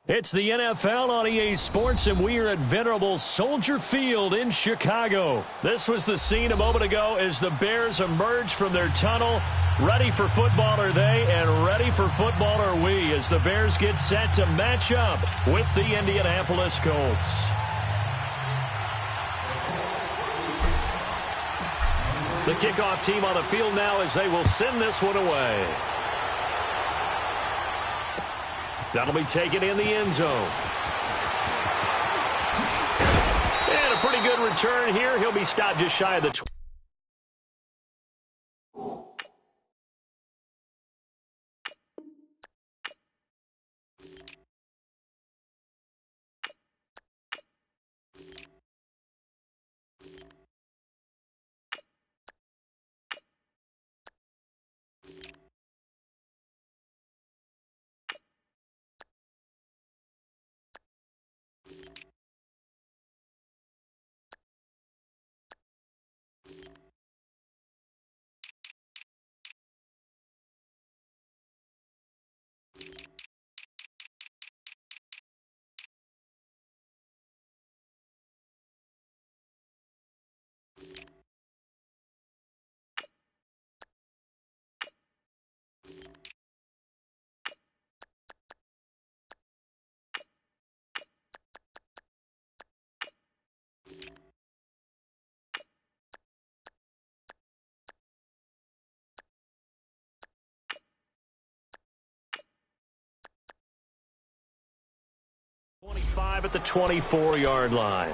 It's the NFL on EA Sports, and we are at venerable Soldier Field in Chicago. This was the scene a moment ago as the Bears emerged from their tunnel. Ready for football are they, and ready for football are we, as the Bears get set to match up with the Indianapolis Colts. The kickoff team on the field now as they will send this one away. That'll be taken in the end zone. And a pretty good return here. He'll be stopped just shy of the 20. At the 24-yard line.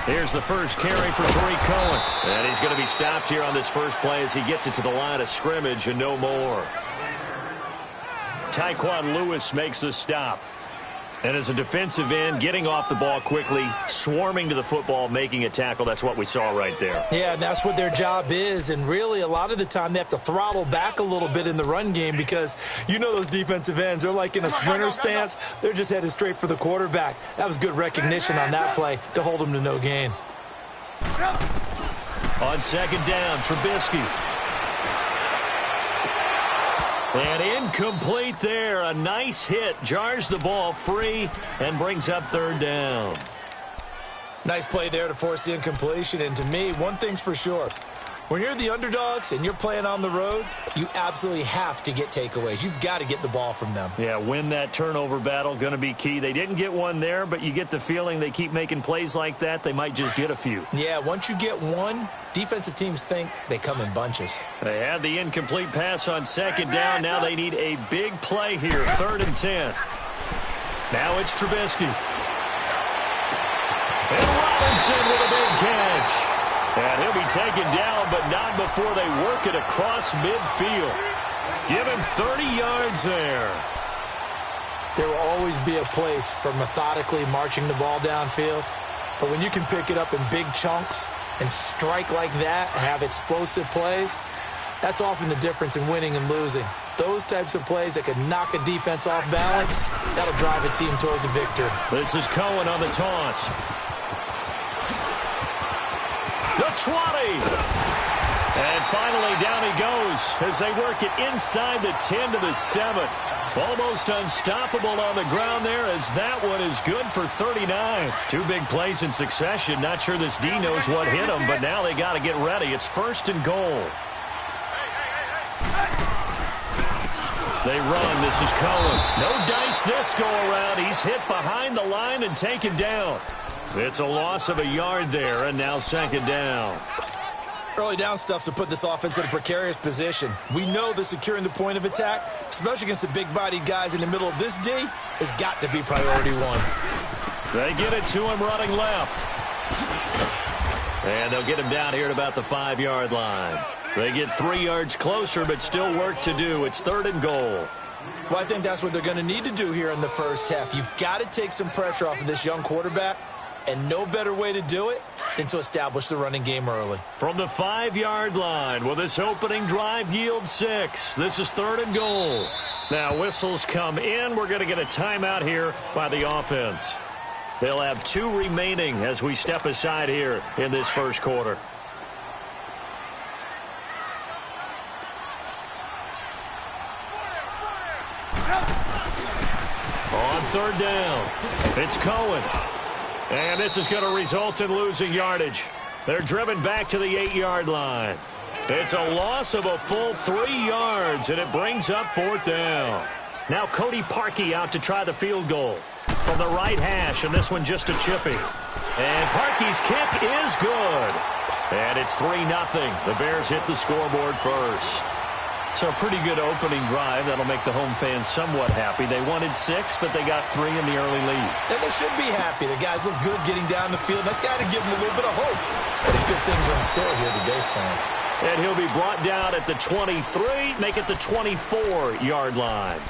Here's the first carry for Tariq Cohen. And he's going to be stopped here on this first play as he gets it to the line of scrimmage and no more. Tyquan Lewis makes the stop. And as a defensive end, getting off the ball quickly, swarming to the football, making a tackle, that's what we saw right there. Yeah, and that's what their job is. And really, a lot of the time, they have to throttle back a little bit in the run game because you know those defensive ends, they're like in a sprinter stance. They're just headed straight for the quarterback. That was good recognition on that play to hold them to no gain. On second down, Trubisky. And incomplete there. A nice hit. Jars the ball free and brings up third down. Nice play there to force the incompletion. And to me, one thing's for sure. When you're the underdogs and you're playing on the road, you absolutely have to get takeaways. You've got to get the ball from them. Yeah, win that turnover battle, going to be key. They didn't get one there, but you get the feeling they keep making plays like that, they might just get a few. Yeah, once you get one, defensive teams think they come in bunches. They had the incomplete pass on second down. Now they need a big play here, 3rd and 10. Now it's Trubisky. And Robinson with a big catch. And he'll be taken down, but not before they work it across midfield. Give him 30 yards there. There will always be a place for methodically marching the ball downfield. But when you can pick it up in big chunks and strike like that, have explosive plays, that's often the difference in winning and losing. Those types of plays that can knock a defense off balance, that'll drive a team towards a victory. This is Cohen on the toss. The 20. And finally down he goes as they work it inside the 10 to the 7. Almost unstoppable on the ground there as that one is good for 39. Two big plays in succession. Not sure this D knows what hit him, but now they got to get ready. It's 1st and goal. They run. This is Cohen. No dice this go around. He's hit behind the line and taken down. It's a loss of a yard there, and now 2nd down. Early down stuff's to put this offense in a precarious position. We know that securing the point of attack, especially against the big-bodied guys in the middle of this D, has got to be priority one. They get it to him running left. And they'll get him down here at about the 5-yard line. They get 3 yards closer, but still work to do. It's 3rd and goal. Well, I think that's what they're going to need to do here in the first half. You've got to take some pressure off of this young quarterback. And no better way to do it than to establish the running game early. From the 5-yard line, will this opening drive yield 6? This is 3rd and goal. Now whistles come in. We're going to get a timeout here by the offense. They'll have 2 remaining as we step aside here in this first quarter. On 3rd down, it's Cohen. And this is going to result in losing yardage. They're driven back to the 8-yard line. It's a loss of a full 3 yards, and it brings up 4th down. Now Cody Parkey out to try the field goal from the right hash, and this one just a chippy. And Parkey's kick is good. And it's 3-0. The Bears hit the scoreboard first. So a pretty good opening drive. That'll make the home fans somewhat happy. They wanted 6, but they got 3 in the early lead. And they should be happy. The guys look good getting down the field. That's got to give them a little bit of hope. I think good things are in store here today for him. And he'll be brought down at the 23, make it the 24-yard line.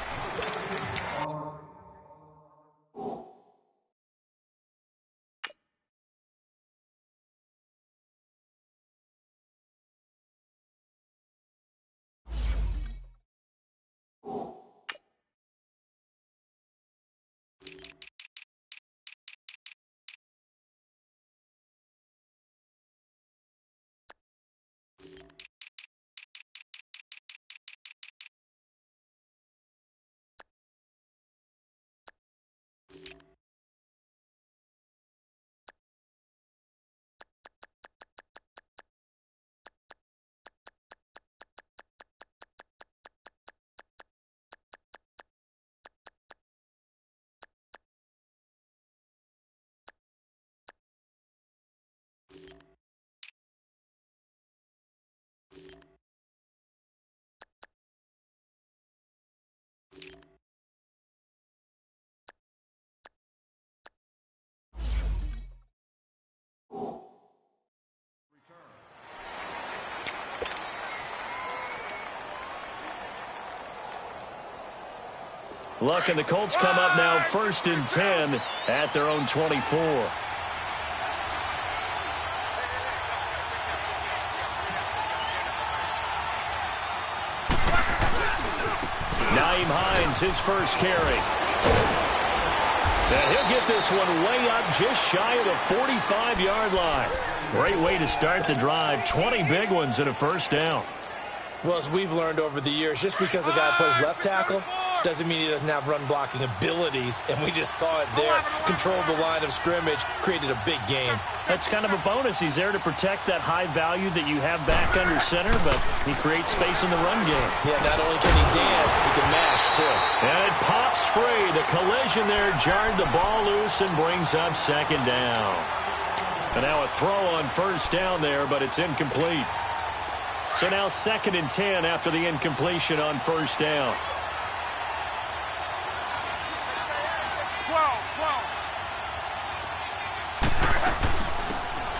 Luck and the Colts come up now 1st and 10 at their own 24. Nyheim Hines, his first carry. And he'll get this one way up just shy of the 45-yard line. Great way to start the drive. 20 big ones and a 1st down. Well, as we've learned over the years, just because a guy plays left tackle doesn't mean he doesn't have run-blocking abilities, and we just saw it there. Controlled the line of scrimmage, created a big game. That's kind of a bonus. He's there to protect that high value that you have back under center, but he creates space in the run game. Yeah, not only can he dance, he can mash, too. And it pops free. The collision there jarred the ball loose and brings up 2nd down. And now a throw on 1st down there, but it's incomplete. So now 2nd and 10 after the incompletion on 1st down.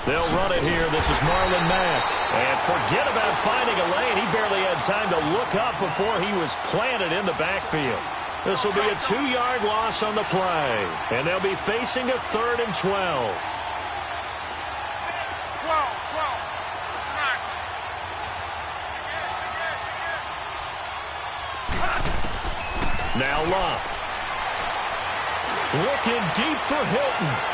They'll run it here. This is Marlon Mack. And forget about finding a lane. He barely had time to look up before he was planted in the backfield. This will be a 2-yard loss on the play. And they'll be facing a 3rd and 12. Now Locke. Looking deep for Hilton.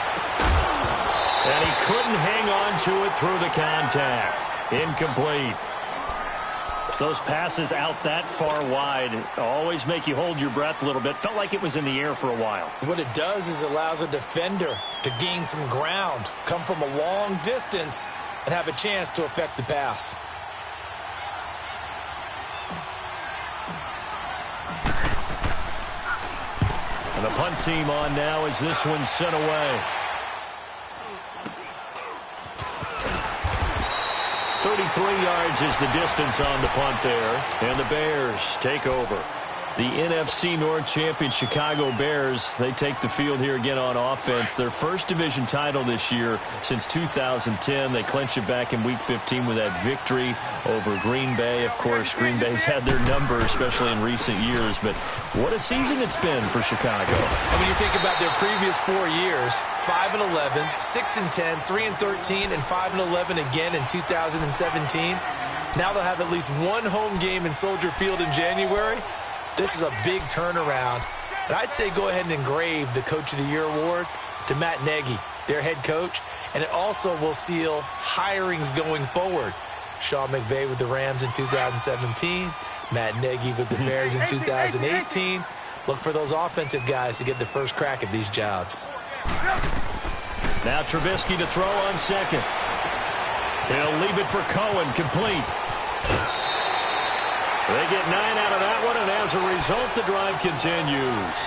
And he couldn't hang on to it through the contact. Incomplete. Those passes out that far wide always make you hold your breath a little bit. Felt like it was in the air for a while. What it does is it allows a defender to gain some ground, come from a long distance, and have a chance to affect the pass. And the punt team on now as this one's sent away. 33 yards is the distance on the punt there, and the Bears take over. The NFC North champion Chicago Bears, they take the field here again on offense. Their first division title this year since 2010. They clinched it back in Week 15 with that victory over Green Bay. Of course, Green Bay's had their number, especially in recent years. But what a season it's been for Chicago. And when you think about their previous 4 years, 5-11, 6-10, 3-13, and 5-11 again in 2017. Now they'll have at least one home game in Soldier Field in January. This is a big turnaround. And I'd say go ahead and engrave the Coach of the Year award to Matt Nagy, their head coach. And it also will seal hirings going forward. Sean McVay with the Rams in 2017. Matt Nagy with the Bears in 2018. Look for those offensive guys to get the first crack at these jobs. Now Trubisky to throw on second. He'll leave it for Cohen, complete. They get 9 out of that one, and as a result, the drive continues.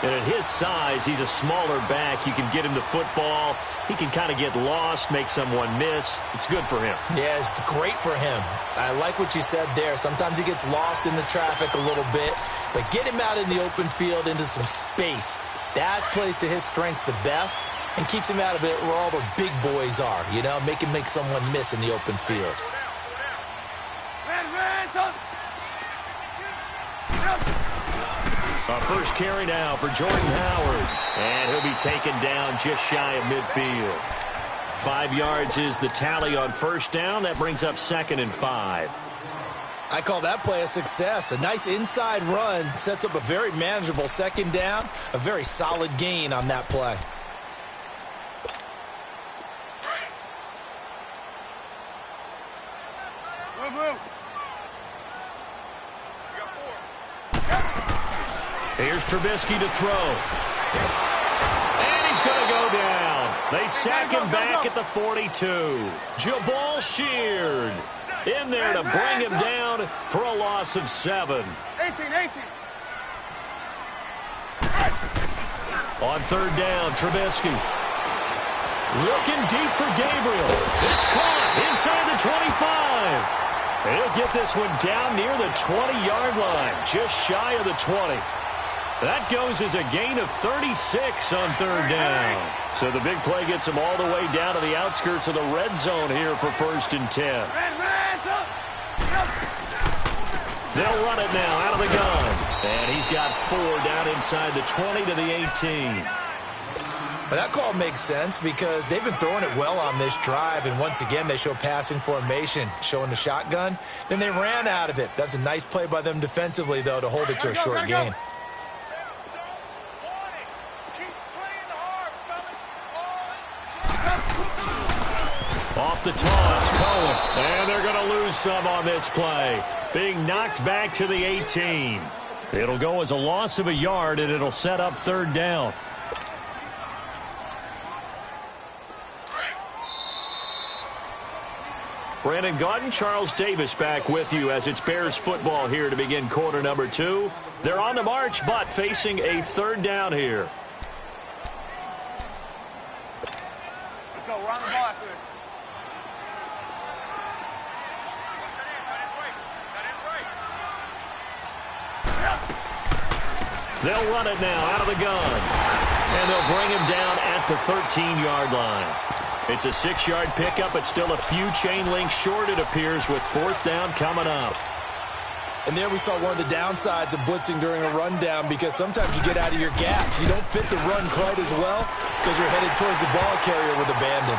And at his size, he's a smaller back. You can get him the football. He can kind of get lost, make someone miss. It's good for him. Yeah, it's great for him. I like what you said there. Sometimes he gets lost in the traffic a little bit, but get him out in the open field into some space. That plays to his strengths the best and keeps him out of it where all the big boys are, you know, make him make someone miss in the open field. Our first carry now for Jordan Howard. And he'll be taken down just shy of midfield. 5 yards is the tally on first down. That brings up 2nd and 5. I call that play a success. A nice inside run sets up a very manageable second down. A very solid gain on that play. Here's Trubisky to throw. And he's going to go down. They sack him back at the 42. Jabal Sheard in there to bring him down for a loss of 7. 18. On third down, Trubisky. Looking deep for Gabriel. It's caught inside the 25. He'll get this one down near the 20-yard line, just shy of the 20. That goes as a gain of 36 on third down. So the big play gets him all the way down to the outskirts of the red zone here for 1st and 10. They'll run it now out of the gun. And he's got 4 down inside the 20 to the 18. But that call makes sense because they've been throwing it well on this drive. And once again, they show passing formation, showing the shotgun. Then they ran out of it. That's a nice play by them defensively, though, to hold it to a short gain. Off the toss, Cohen. And they're going to lose some on this play. Being knocked back to the 18. It'll go as a loss of a yard, and it'll set up third down. Brandon Gaudin, Charles Davis back with you as it's Bears football here to begin quarter number 2. They're on the march, but facing a third down here. Let's go. We're on the ball after this. They'll run it now out of the gun. And they'll bring him down at the 13-yard line. It's a 6-yard pickup. It's still a few chain links short, it appears, with 4th down coming up. And there we saw one of the downsides of blitzing during a rundown because sometimes you get out of your gaps. You don't fit the run quite as well because you're headed towards the ball carrier with abandon.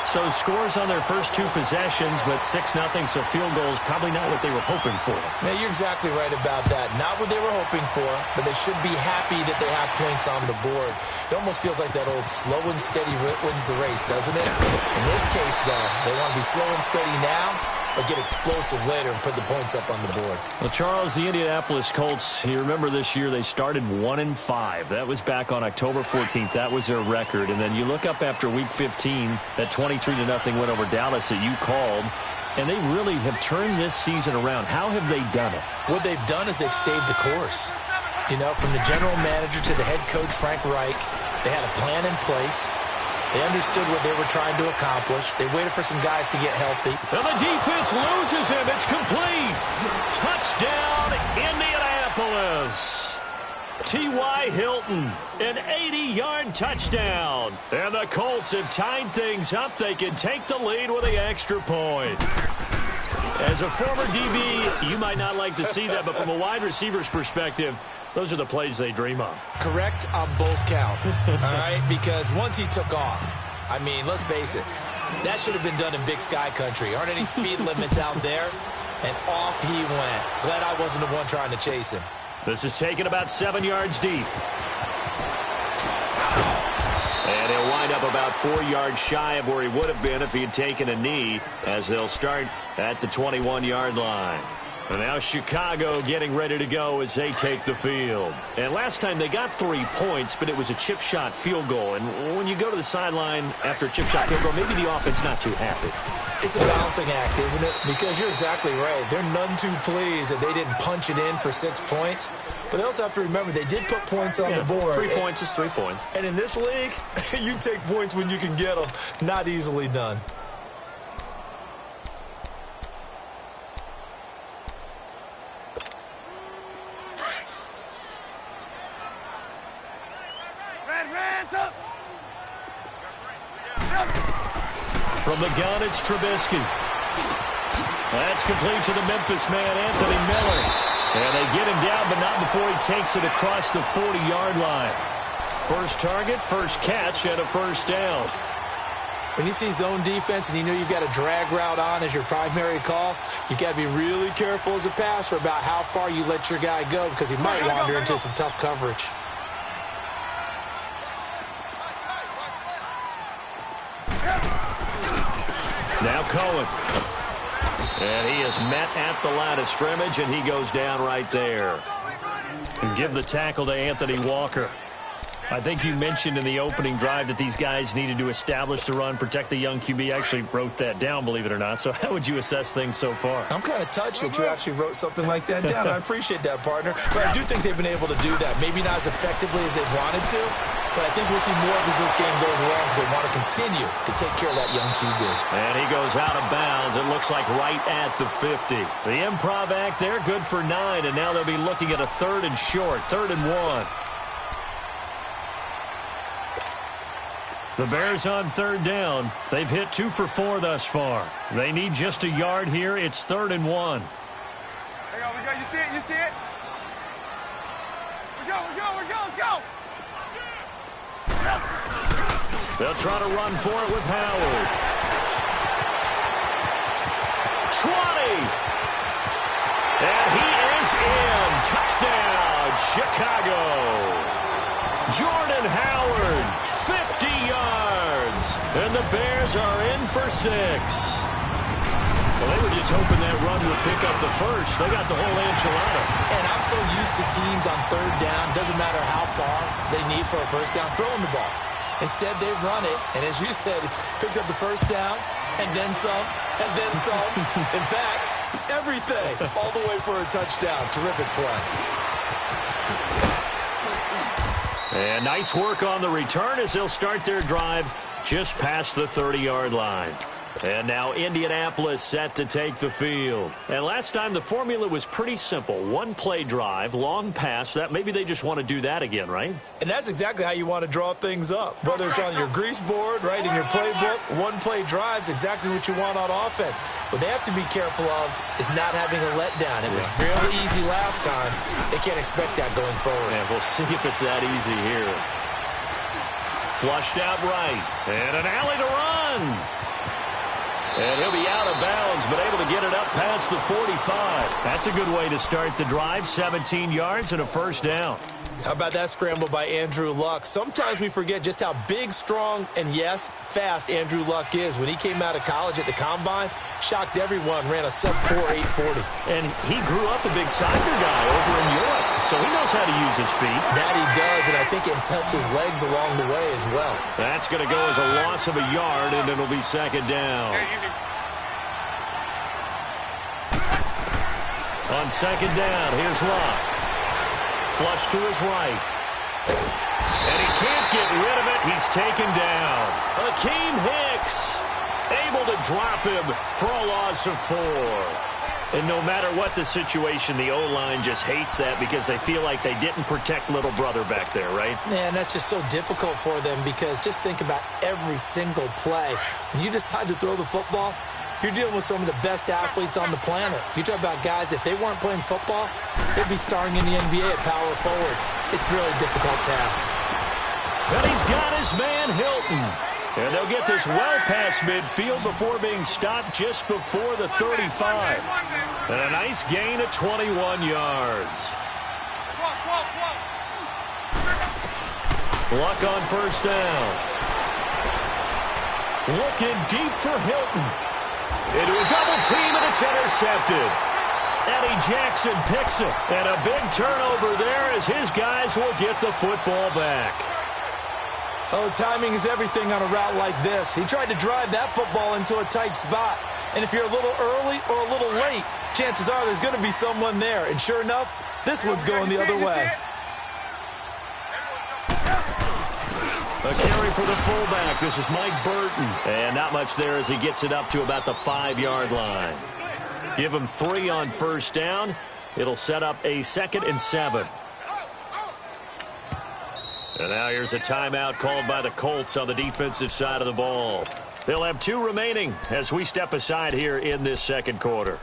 So scores on their first 2 possessions, but 6-0, so field goals probably not what they were hoping for. Yeah, you're exactly right about that. Not what they were hoping for, but they should be happy that they have points on the board. It almost feels like that old slow and steady wins the race, doesn't it? In this case, though, they want to be slow and steady now, but get explosive later and put the points up on the board. Well, Charles, the Indianapolis Colts, you remember this year they started 1-5. That was back on October 14th. That was their record. And then you look up after Week 15, that 23-0 win over Dallas that you called, and they really have turned this season around. How have they done it? What they've done is they've stayed the course. You know, from the general manager to the head coach, Frank Reich, they had a plan in place. They understood what they were trying to accomplish. They waited for some guys to get healthy. And the defense loses him. It's complete. Touchdown, Indianapolis. T.Y. Hilton, an 80-yard touchdown. And the Colts have tied things up. They can take the lead with the extra point. As a former DB, you might not like to see that, but from a wide receiver's perspective, those are the plays they dream of. Correct on both counts, all right? Because once he took off, I mean, let's face it, that should have been done in Big Sky Country. Aren't any speed limits out there? And off he went. Glad I wasn't the one trying to chase him. This is taken about 7 yards deep. And he'll wind up about 4 yards shy of where he would have been if he had taken a knee, as they'll start at the 21-yard line. And now Chicago getting ready to go as they take the field. And last time they got 3 points, but it was a chip shot field goal. And when you go to the sideline after a chip shot field goal, maybe the offense not too happy. It's a balancing act, isn't it? Because you're exactly right. They're none too pleased that they didn't punch it in for 6 points. But they also have to remember they did put points on the board. 3 points is 3 points. And in this league, you take points when you can get them. Not easily done. From the gun, it's Trubisky. That's complete to the Memphis man, Anthony Miller. And they get him down, but not before he takes it across the 40-yard line. First target, first catch, and a first down. When you see zone defense and you know you've got a drag route on as your primary call, you got to be really careful as a passer about how far you let your guy go because he might wander into some tough coverage. Now Cohen. And he is met at the line of scrimmage, and he goes down right there. And give the tackle to Anthony Walker. I think you mentioned in the opening drive that these guys needed to establish the run, protect the young QB. I actually wrote that down, believe it or not. So how would you assess things so far? I'm kind of touched that you actually wrote something like that down. I appreciate that, partner. But I do think they've been able to do that. Maybe not as effectively as they've wanted to, but I think we'll see more as this game goes along because they want to continue to take care of that young QB. And he goes out of bounds. It looks like right at the 50. The improv act there, good for 9, and now they'll be looking at a 3rd and short, 3rd and 1. The Bears on 3rd down. They've hit 2 for 4 thus far. They need just a yard here. It's 3rd and 1. There you go, you see it, you see it? Let's go. They'll try to run for it with Howard. 20. And he is in. Touchdown, Chicago. Jordan Howard, 50 yards. And the Bears are in for 6. Well, they were just hoping that run would pick up the first. They got the whole enchilada. And I'm so used to teams on 3rd down, doesn't matter how far they need for a first down, throwing the ball. Instead, they run it, and as you said, picked up the first down, and then some, and then some. In fact, everything, all the way for a touchdown. Terrific play. And nice work on the return as they'll start their drive just past the 30-yard line. And now Indianapolis set to take the field. And last time the formula was pretty simple. 1-play drive, long pass. That maybe they just want to do that again, right? And that's exactly how you want to draw things up. Whether it's on your grease board, right, in your playbook, 1-play drive is exactly what you want on offense. What they have to be careful of is not having a letdown. It was real easy last time. They can't expect that going forward. And we'll see if it's that easy here. Flushed out right. And an alley to run. And he'll be out of bounds, but able to get it up past the 45. That's a good way to start the drive. 17 yards and a first down. How about that scramble by Andrew Luck? Sometimes we forget just how big, strong, and, yes, fast Andrew Luck is. When he came out of college at the Combine, shocked everyone, ran a sub-4 840. And he grew up a big soccer guy over in Europe, so he knows how to use his feet. That he does, and I think it's helped his legs along the way as well. That's going to go as a loss of a yard, and it'll be 2nd down. On 2nd down, here's Luck. Flush to his right. And he can't get rid of it. He's taken down. Akeem Hicks able to drop him for a loss of 4. And no matter what the situation, the O-line just hates that because they feel like they didn't protect little brother back there, right? Man, that's just so difficult for them because just think about every single play. When you decide to throw the football, you're dealing with some of the best athletes on the planet. You talk about guys, if they weren't playing football, they'd be starring in the NBA at power forward. It's a really difficult task. And he's got his man Hilton. And they'll get this well past midfield before being stopped just before the 35. And a nice gain of 21 yards. Luck on first down. Looking deep for Hilton. Into a double team, and it's intercepted. Eddie Jackson picks it. And a big turnover there as his guys will get the football back. Oh, timing is everything on a route like this. He tried to drive that football into a tight spot. And if you're a little early or a little late, chances are there's going to be someone there. And sure enough, this one's going the other way. A carry for the fullback. This is Mike Burton. And not much there as he gets it up to about the 5-yard line. Give him 3 on first down. It'll set up a 2nd and 7. And now here's a timeout called by the Colts on the defensive side of the ball. They'll have 2 remaining as we step aside here in this second quarter.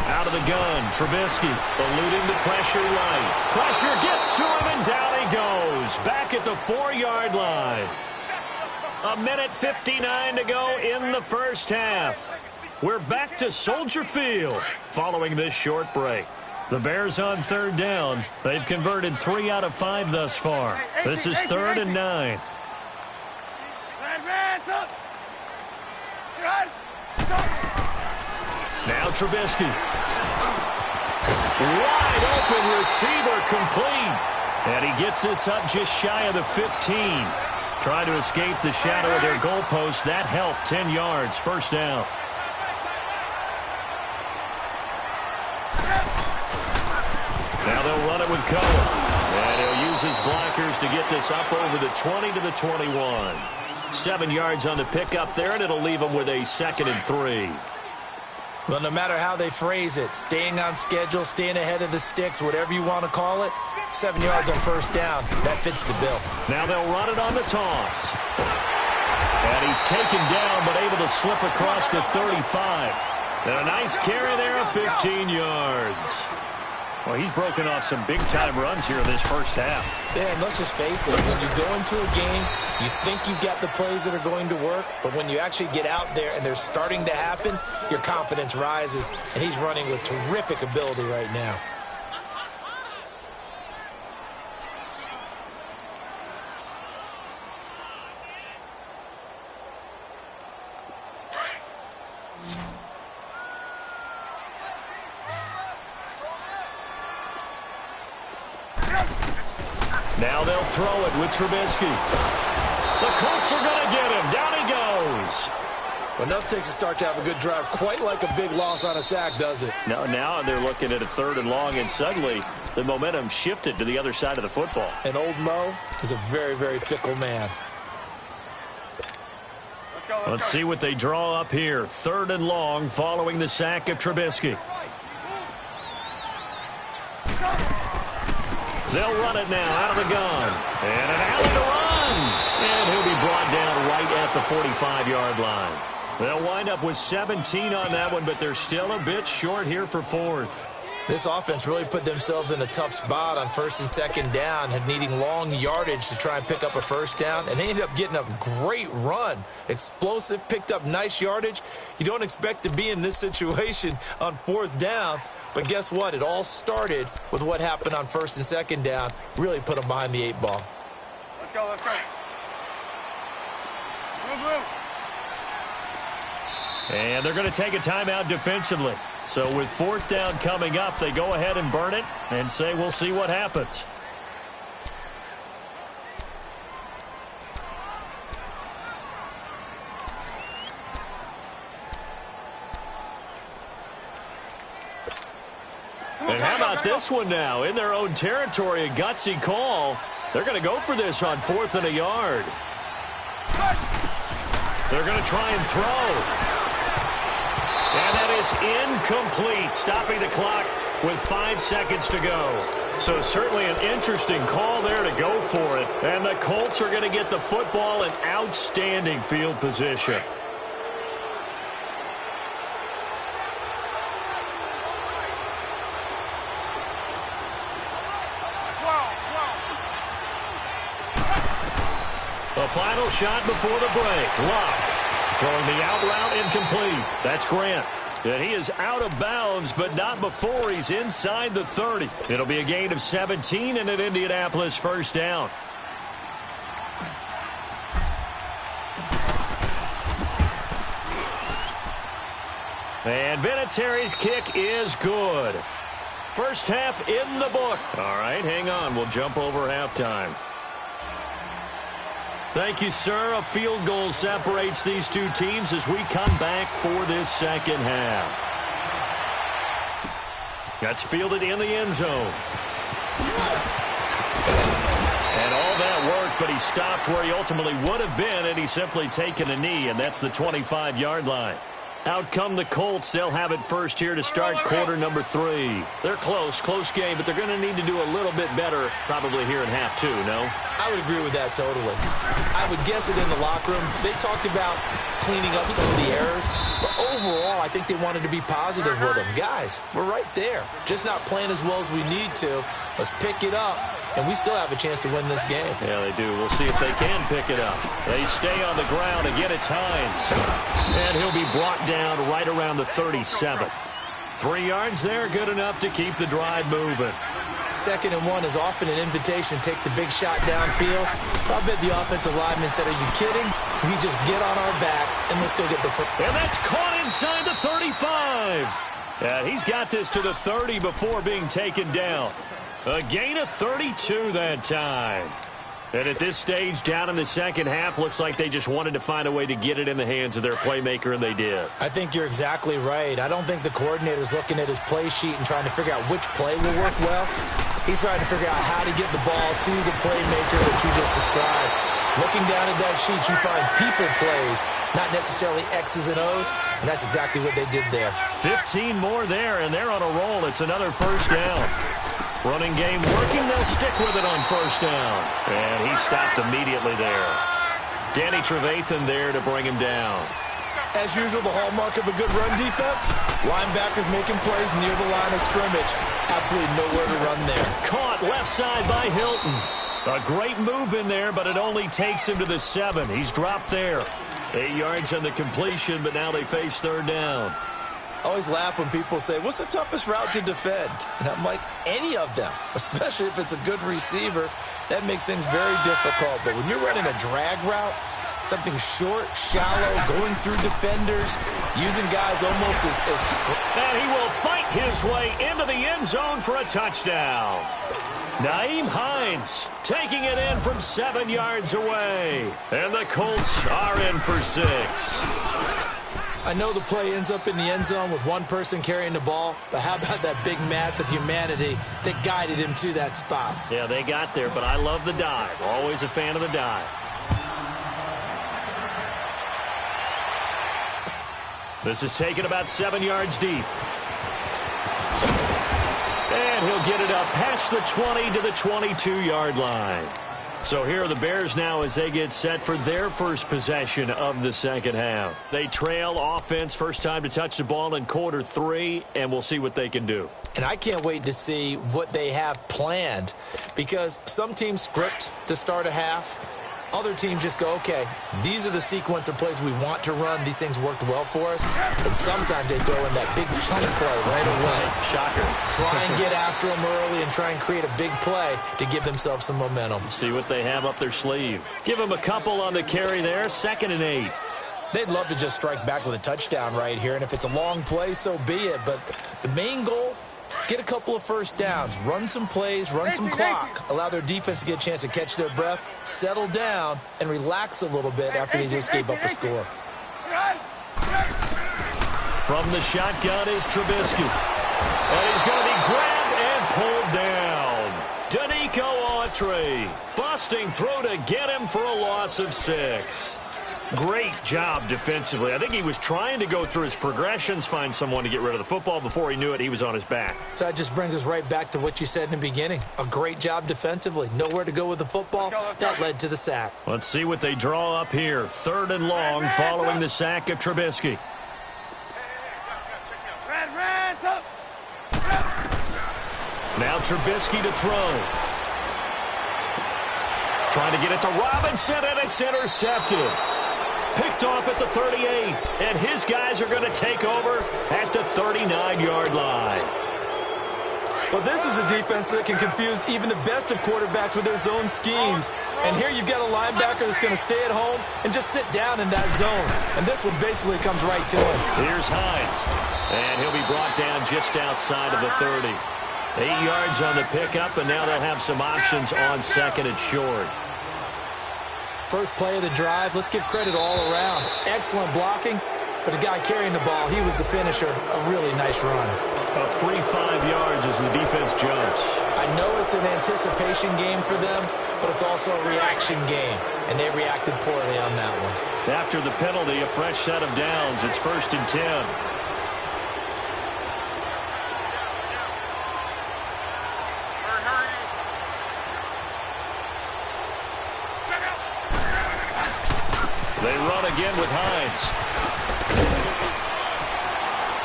Out of the gun, Trubisky eluding the pressure right. Pressure gets to him and down he goes. Back at the 4-yard line. 1:59 to go in the first half. We're back to Soldier Field following this short break. The Bears on 3rd down. They've converted 3 out of 5 thus far. This is 3rd and 9. Now Trubisky. Wide open receiver complete. And he gets this up just shy of the 15. Trying to escape the shadow of their goalpost. That helped. 10 yards. First down. Now they'll run it with Cohen. And he'll use his blockers to get this up over the 20 to the 21. 7 yards on the pickup there, and it'll leave them with a 2nd and 3. Well, no matter how they phrase it, staying on schedule, staying ahead of the sticks, whatever you want to call it, 7 yards on first down, that fits the bill. Now they'll run it on the toss. And he's taken down, but able to slip across the 35. And a nice carry there of 15 yards. Well, he's broken off some big-time runs here in this first half. Yeah, and let's just face it. When you go into a game, you think you've got the plays that are going to work, but when you actually get out there and they're starting to happen, your confidence rises, and he's running with terrific ability right now. Now they'll throw it with Trubisky. The Colts are going to get him. Down he goes. Well, enough takes a start to have a good drive. Quite like a big loss on a sack, does it? No, now they're looking at a 3rd and long, and suddenly the momentum shifted to the other side of the football. And old Mo is a very, very fickle man. Let's see what they draw up here. 3rd and long following the sack of Trubisky. They'll run it now out of the gun. And an alley to run. And he'll be brought down right at the 45-yard line. They'll wind up with 17 on that one, but they're still a bit short here for 4th. This offense really put themselves in a tough spot on 1st and 2nd down, and needing long yardage to try and pick up a first down, and they ended up getting a great run. Explosive, picked up nice yardage. You don't expect to be in this situation on 4th down, but guess what? It all started with what happened on 1st and 2nd down. Really put them behind the 8 ball. Let's go, let's go. Move, move. And they're going to take a timeout defensively. So with 4th down coming up, they go ahead and burn it and say we'll see what happens. And how about this one now? In their own territory, a gutsy call. They're going to go for this on 4th and a yard. They're going to try and throw. And that is incomplete, stopping the clock with 5 seconds to go. So certainly an interesting call there to go for it. And the Colts are going to get the football in outstanding field position. The final shot before the break. Luck throwing the out route incomplete. That's Grant. And he is out of bounds, but not before he's inside the 30. It'll be a gain of 17 and an Indianapolis first down. And Vinatieri's kick is good. First half in the book. All right, hang on. We'll jump over halftime. Thank you, sir. A field goal separates these two teams as we come back for this second half. That's fielded in the end zone. And all that work, but he stopped where he ultimately would have been, and he's simply taken a knee, and that's the 25-yard line. Out come the Colts. They'll have it first here to start quarter number 3. They're close game, but they're going to need to do a little bit better probably here in half 2, no? I would agree with that totally. I would guess it in the locker room. They talked about cleaning up some of the errors, but overall I think they wanted to be positive with them. Guys, we're right there. Just not playing as well as we need to. Let's pick it up, and we still have a chance to win this game. Yeah, they do. We'll see if they can pick it up. They stay on the ground. Again, it's Hines. And he'll be brought down right around the 37th. 3 yards there, good enough to keep the drive moving. 2nd and 1 is often an invitation to take the big shot downfield. I bet the offensive lineman said, are you kidding? We just get on our backs, and we'll still get the first. And that's caught inside the 35. He's got this to the 30 before being taken down. A gain of 32 that time. And at this stage, down in the second half, looks like they just wanted to find a way to get it in the hands of their playmaker, and they did. I think you're exactly right. I don't think the coordinator's looking at his play sheet and trying to figure out which play will work well. He's trying to figure out how to get the ball to the playmaker that you just described. Looking down at that sheet, you find people plays, not necessarily X's and O's, and that's exactly what they did there. 15 more there, and they're on a roll. It's another first down. Running game working. They'll stick with it on first down. And he stopped immediately there. Danny Trevathan there to bring him down. As usual, the hallmark of a good run defense, linebackers making plays near the line of scrimmage. Absolutely nowhere to run there. Caught left side by Hilton. A great move in there, but it only takes him to the 7. He's dropped there. 8 yards on the completion, but now they face third down. I always laugh when people say, what's the toughest route to defend? And I'm like, any of them, especially if it's a good receiver. That makes things very difficult. But when you're running a drag route, something short, shallow, going through defenders, using guys almost as and he will fight his way into the end zone for a touchdown. Nyheim Hines taking it in from 7 yards away. And the Colts are in for 6. I know the play ends up in the end zone with one person carrying the ball, but how about that big mass of humanity that guided him to that spot? Yeah, they got there, but I love the dive. Always a fan of the dive. This is taken about 7 yards deep. And he'll get it up past the 20 to the 22-yard line. So here are the Bears now as they get set for their first possession of the second half. They trail offense, first time to touch the ball in quarter 3, and we'll see what they can do. And I can't wait to see what they have planned, because some teams script to start a half. Other teams just go, okay, these are the sequence of plays we want to run. These things worked well for us. And sometimes they throw in that big chunk play right away. Shocker. Try and get after them early and try and create a big play to give themselves some momentum. See what they have up their sleeve. Give them a couple on the carry there. 2nd and 8. They'd love to just strike back with a touchdown right here. And if it's a long play, so be it. But the main goal, get a couple of first downs, run some plays, run some clock, allow their defense to get a chance to catch their breath, settle down, and relax a little bit after they just gave up a score. From the shotgun is Trubisky. And he's going to be grabbed Crabtree. Busting through to get him for a loss of 6. Great job defensively. I think he was trying to go through his progressions, find someone to get rid of the football. Before he knew it, he was on his back. So that just brings us right back to what you said in the beginning. A great job defensively. Nowhere to go with the football. That led to the sack. Let's see what they draw up here. 3rd and long following the sack of Trubisky. Now Trubisky to throw. Trying to get it to Robinson, and it's intercepted. Picked off at the 38, and his guys are going to take over at the 39-yard line. Well, this is a defense that can confuse even the best of quarterbacks with their zone schemes. And here you've got a linebacker that's going to stay at home and just sit down in that zone. And this one basically comes right to him. Here's Hines, and he'll be brought down just outside of the 30. 8 yards on the pickup, and now they'll have some options on 2nd and short. First play of the drive, let's give credit all around. Excellent blocking, but the guy carrying the ball, he was the finisher. A really nice run. A free 5 yards as the defense jumps. I know it's an anticipation game for them, but it's also a reaction game, and they reacted poorly on that one. After the penalty, a fresh set of downs. It's 1st and 10. They run again with Hines.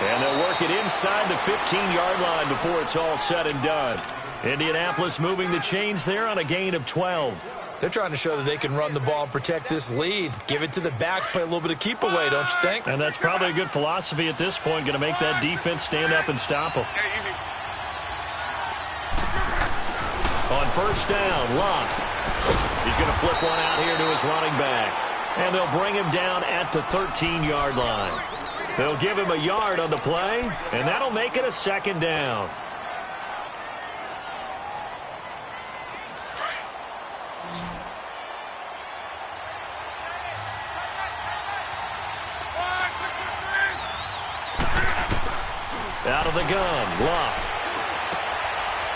And they'll work it inside the 15-yard line before it's all said and done. Indianapolis moving the chains there on a gain of 12. They're trying to show that they can run the ball and protect this lead. Give it to the backs, play a little bit of keep away, don't you think? And that's probably a good philosophy at this point, going to make that defense stand up and stop them. On 1st down, Locke. He's going to flip one out here to his running back. And they'll bring him down at the 13-yard line. They'll give him a yard on the play, and that'll make it a 2nd down. Out of the gun, Locke.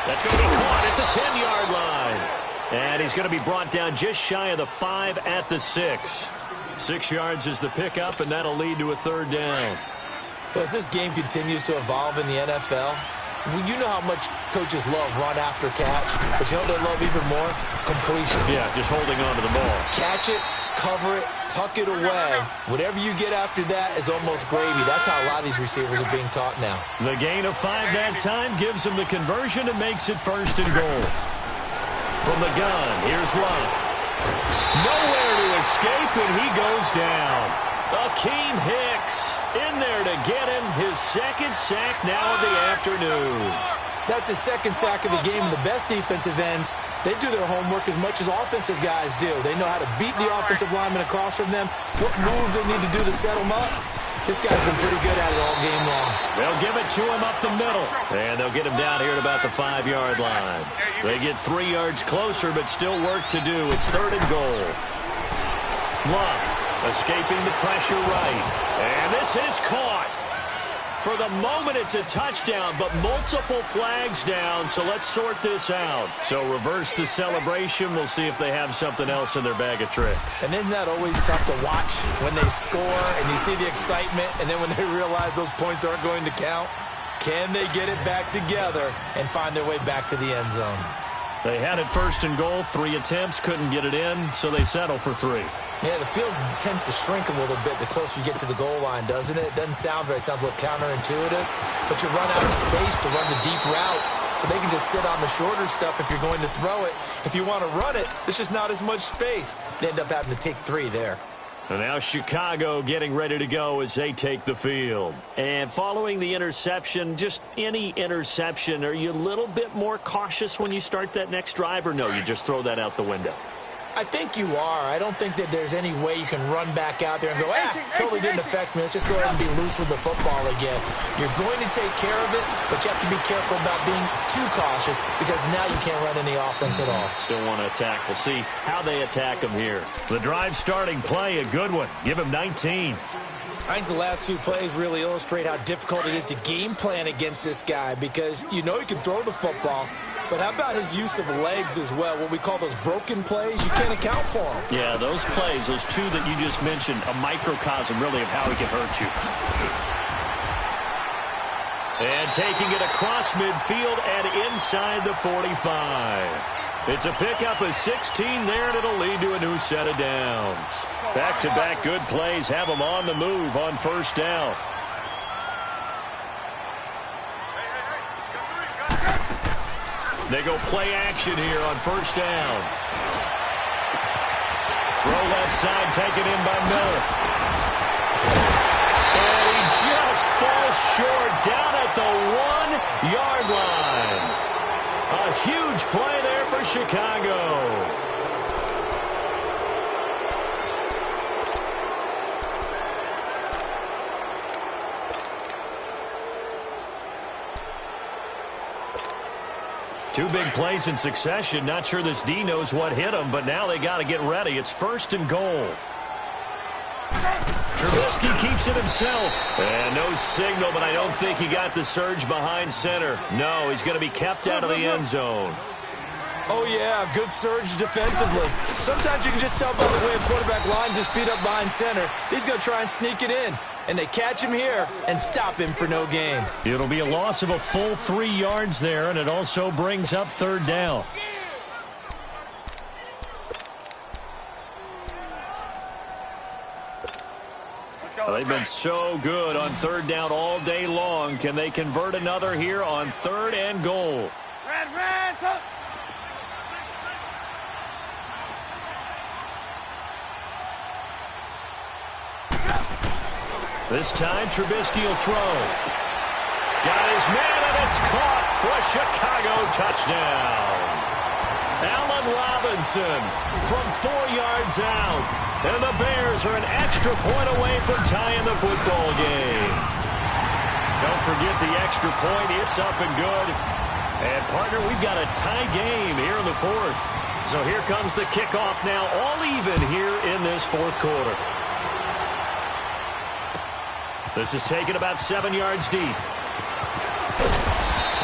That's going to be caught at the 10-yard line. And he's going to be brought down just shy of the 5 at the 6. 6 yards is the pickup, and that'll lead to a 3rd down. Well, as this game continues to evolve in the NFL, you know how much coaches love run after catch, but you know what they love even more? Completion. Yeah, just holding on to the ball. Catch it, cover it, tuck it away. Whatever you get after that is almost gravy. That's how a lot of these receivers are being taught now. The gain of 5 that time gives them the conversion and makes it 1st and goal. From the gun, here's Locke. Nowhere to escape, and he goes down. Akeem Hicks in there to get him his 2nd sack now of the afternoon. That's his 2nd sack of the game, and the best defensive ends, they do their homework as much as offensive guys do. They know how to beat the offensive lineman across from them, what moves they need to do to set them up. This guy's been pretty good at it all game long. They'll give it to him up the middle, and they'll get him down here at about the 5-yard line. They get 3 yards closer, but still work to do. It's 3rd and goal. Locke escaping the pressure right, and this is caught. For the moment, it's a touchdown, but multiple flags down, so let's sort this out. So reverse the celebration. We'll see if they have something else in their bag of tricks. And isn't that always tough to watch when they score and you see the excitement, and then when they realize those points aren't going to count? Can they get it back together and find their way back to the end zone? They had it 1st and goal, 3 attempts, couldn't get it in, so they settle for 3. Yeah, the field tends to shrink a little bit the closer you get to the goal line, doesn't it? It doesn't sound right. It sounds a little counterintuitive. But you run out of space to run the deep routes, so they can just sit on the shorter stuff if you're going to throw it. If you want to run it, there's just not as much space. They end up having to take 3 there. And now Chicago getting ready to go as they take the field. And following the interception, just any interception, are you a little bit more cautious when you start that next drive, or no, you just throw that out the window? I think you are. I don't think that there's any way you can run back out there and go, totally didn't affect me. Let's just go ahead and be loose with the football again. You're going to take care of it, but you have to be careful about being too cautious because now you can't run any offense at all. Still want to attack. We'll see how they attack them here. The drive starting play, a good one. Give him 19. I think the last 2 plays really illustrate how difficult it is to game plan against this guy because you know he can throw the football. but how about his use of legs as well? What we call those broken plays, you can't account for them. Yeah, those plays, those two that you just mentioned, a microcosm really of how he can hurt you. And taking it across midfield and inside the 45. It's a pickup of 16 there, and it'll lead to a new set of downs. Back-to-back good plays have them on the move on first down. They go play action here on first down. Throw left side taken in by Miller. And he just falls short down at the 1-yard line. A huge play there for Chicago. Two big plays in succession. Not sure this D knows what hit him, but now they got to get ready. It's first and goal. Trubisky keeps it himself. And no signal, but I don't think he got the surge behind center. No, he's going to be kept out of the end zone. Oh, yeah, good surge defensively. Sometimes you can just tell by the way a quarterback lines his feet up behind center. He's going to try and sneak it in. And they catch him here and stop him for no gain. It'll be a loss of a full 3 yards there, and it also brings up third down. They've been so good on third down all day long. Can they convert another here on third and goal? This time, Trubisky will throw. Got his man, and it's caught for a Chicago touchdown. Allen Robinson from 4 yards out. And the Bears are an extra point away from tying the football game. Don't forget the extra point. It's up and good. And, partner, we've got a tie game here in the fourth. So here comes the kickoff now, all even here in this fourth quarter. This is taken about 7 yards deep.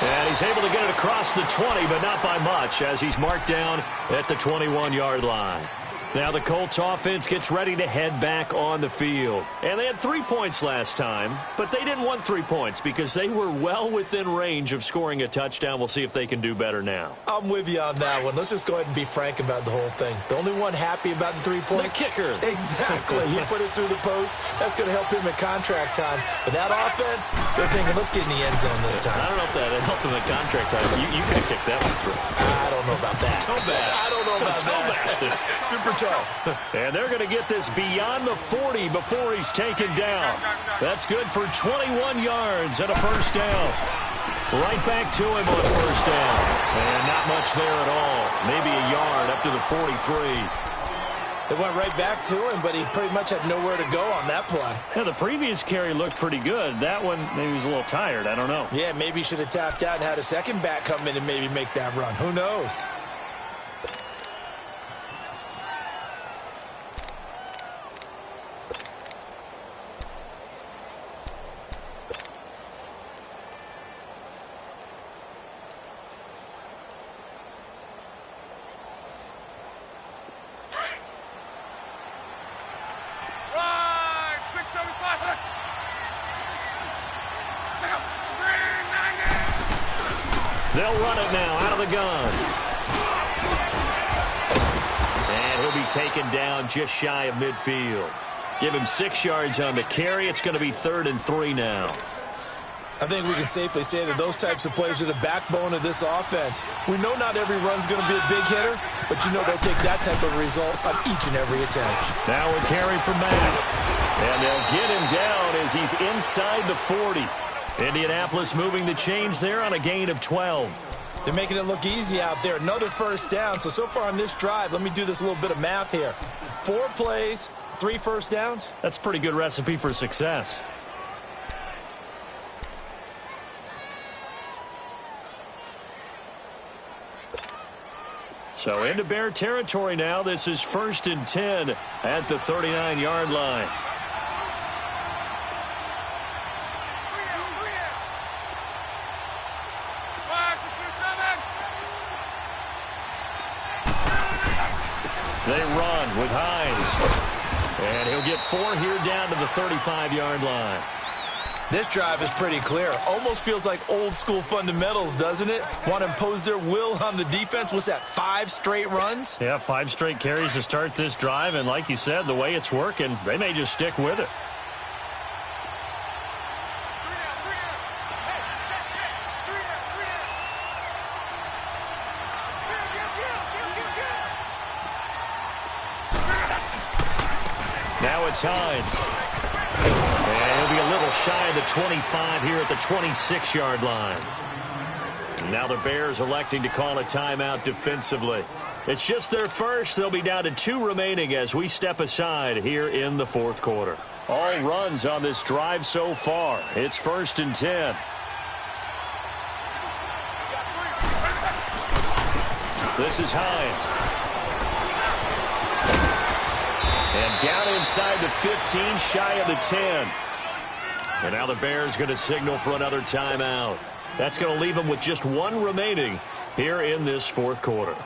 And he's able to get it across the 20, but not by much, as he's marked down at the 21-yard line. Now the Colts offense gets ready to head back on the field. And they had 3 points last time, but they didn't want 3 points because they were well within range of scoring a touchdown. We'll see if they can do better now. I'm with you on that one. Let's just go ahead and be frank about the whole thing. The only one happy about the 3-point? The kicker. Exactly. He put it through the post. That's going to help him at contract time. But that offense, they're thinking, let's get in the end zone this time. I don't know if that helped him at contract time. You could kick that one through. I don't know about that. Toe bash. I don't know about that. Super toe. And they're going to get this beyond the 40 before he's taken down. That's good for 21 yards and a first down. Right back to him on first down. And not much there at all. Maybe a yard up to the 43. They went right back to him, but he pretty much had nowhere to go on that play. Yeah, the previous carry looked pretty good. That one, maybe he was a little tired. I don't know. Yeah, maybe he should have tapped out and had a second back come in and maybe make that run. Who knows? They'll run it now out of the gun. And he'll be taken down just shy of midfield. Give him 6 yards on the carry. It's going to be 3rd and 3 now. I think we can safely say that those types of plays are the backbone of this offense. We know not every run's going to be a big hitter, but you know they'll take that type of result on each and every attempt. Now a carry from Mack. And they'll get him down as he's inside the 40. Indianapolis moving the chains there on a gain of 12. They're making it look easy out there. Another first down. So far on this drive, let me do this little bit of math here. 4 plays, 3 first downs. That's a pretty good recipe for success. So into Bear territory now. This is 1st and 10 at the 39-yard line. They run with Hines. And he'll get 4 here down to the 35-yard line. This drive is pretty clear. Almost feels like old school fundamentals, doesn't it? Want to impose their will on the defense. What's that, 5 straight runs? Yeah, 5 straight carries to start this drive. And like you said, the way it's working, they may just stick with it. Now it's Hines. And he'll be a little shy of the 25 here at the 26-yard line. And now the Bears electing to call a timeout defensively. It's just their first. They'll be down to 2 remaining as we step aside here in the fourth quarter. All runs on this drive so far. It's 1st and 10. This is Hines. And down inside the 15, shy of the 10. And now the Bears going to signal for another timeout. That's going to leave them with just 1 remaining here in this fourth quarter.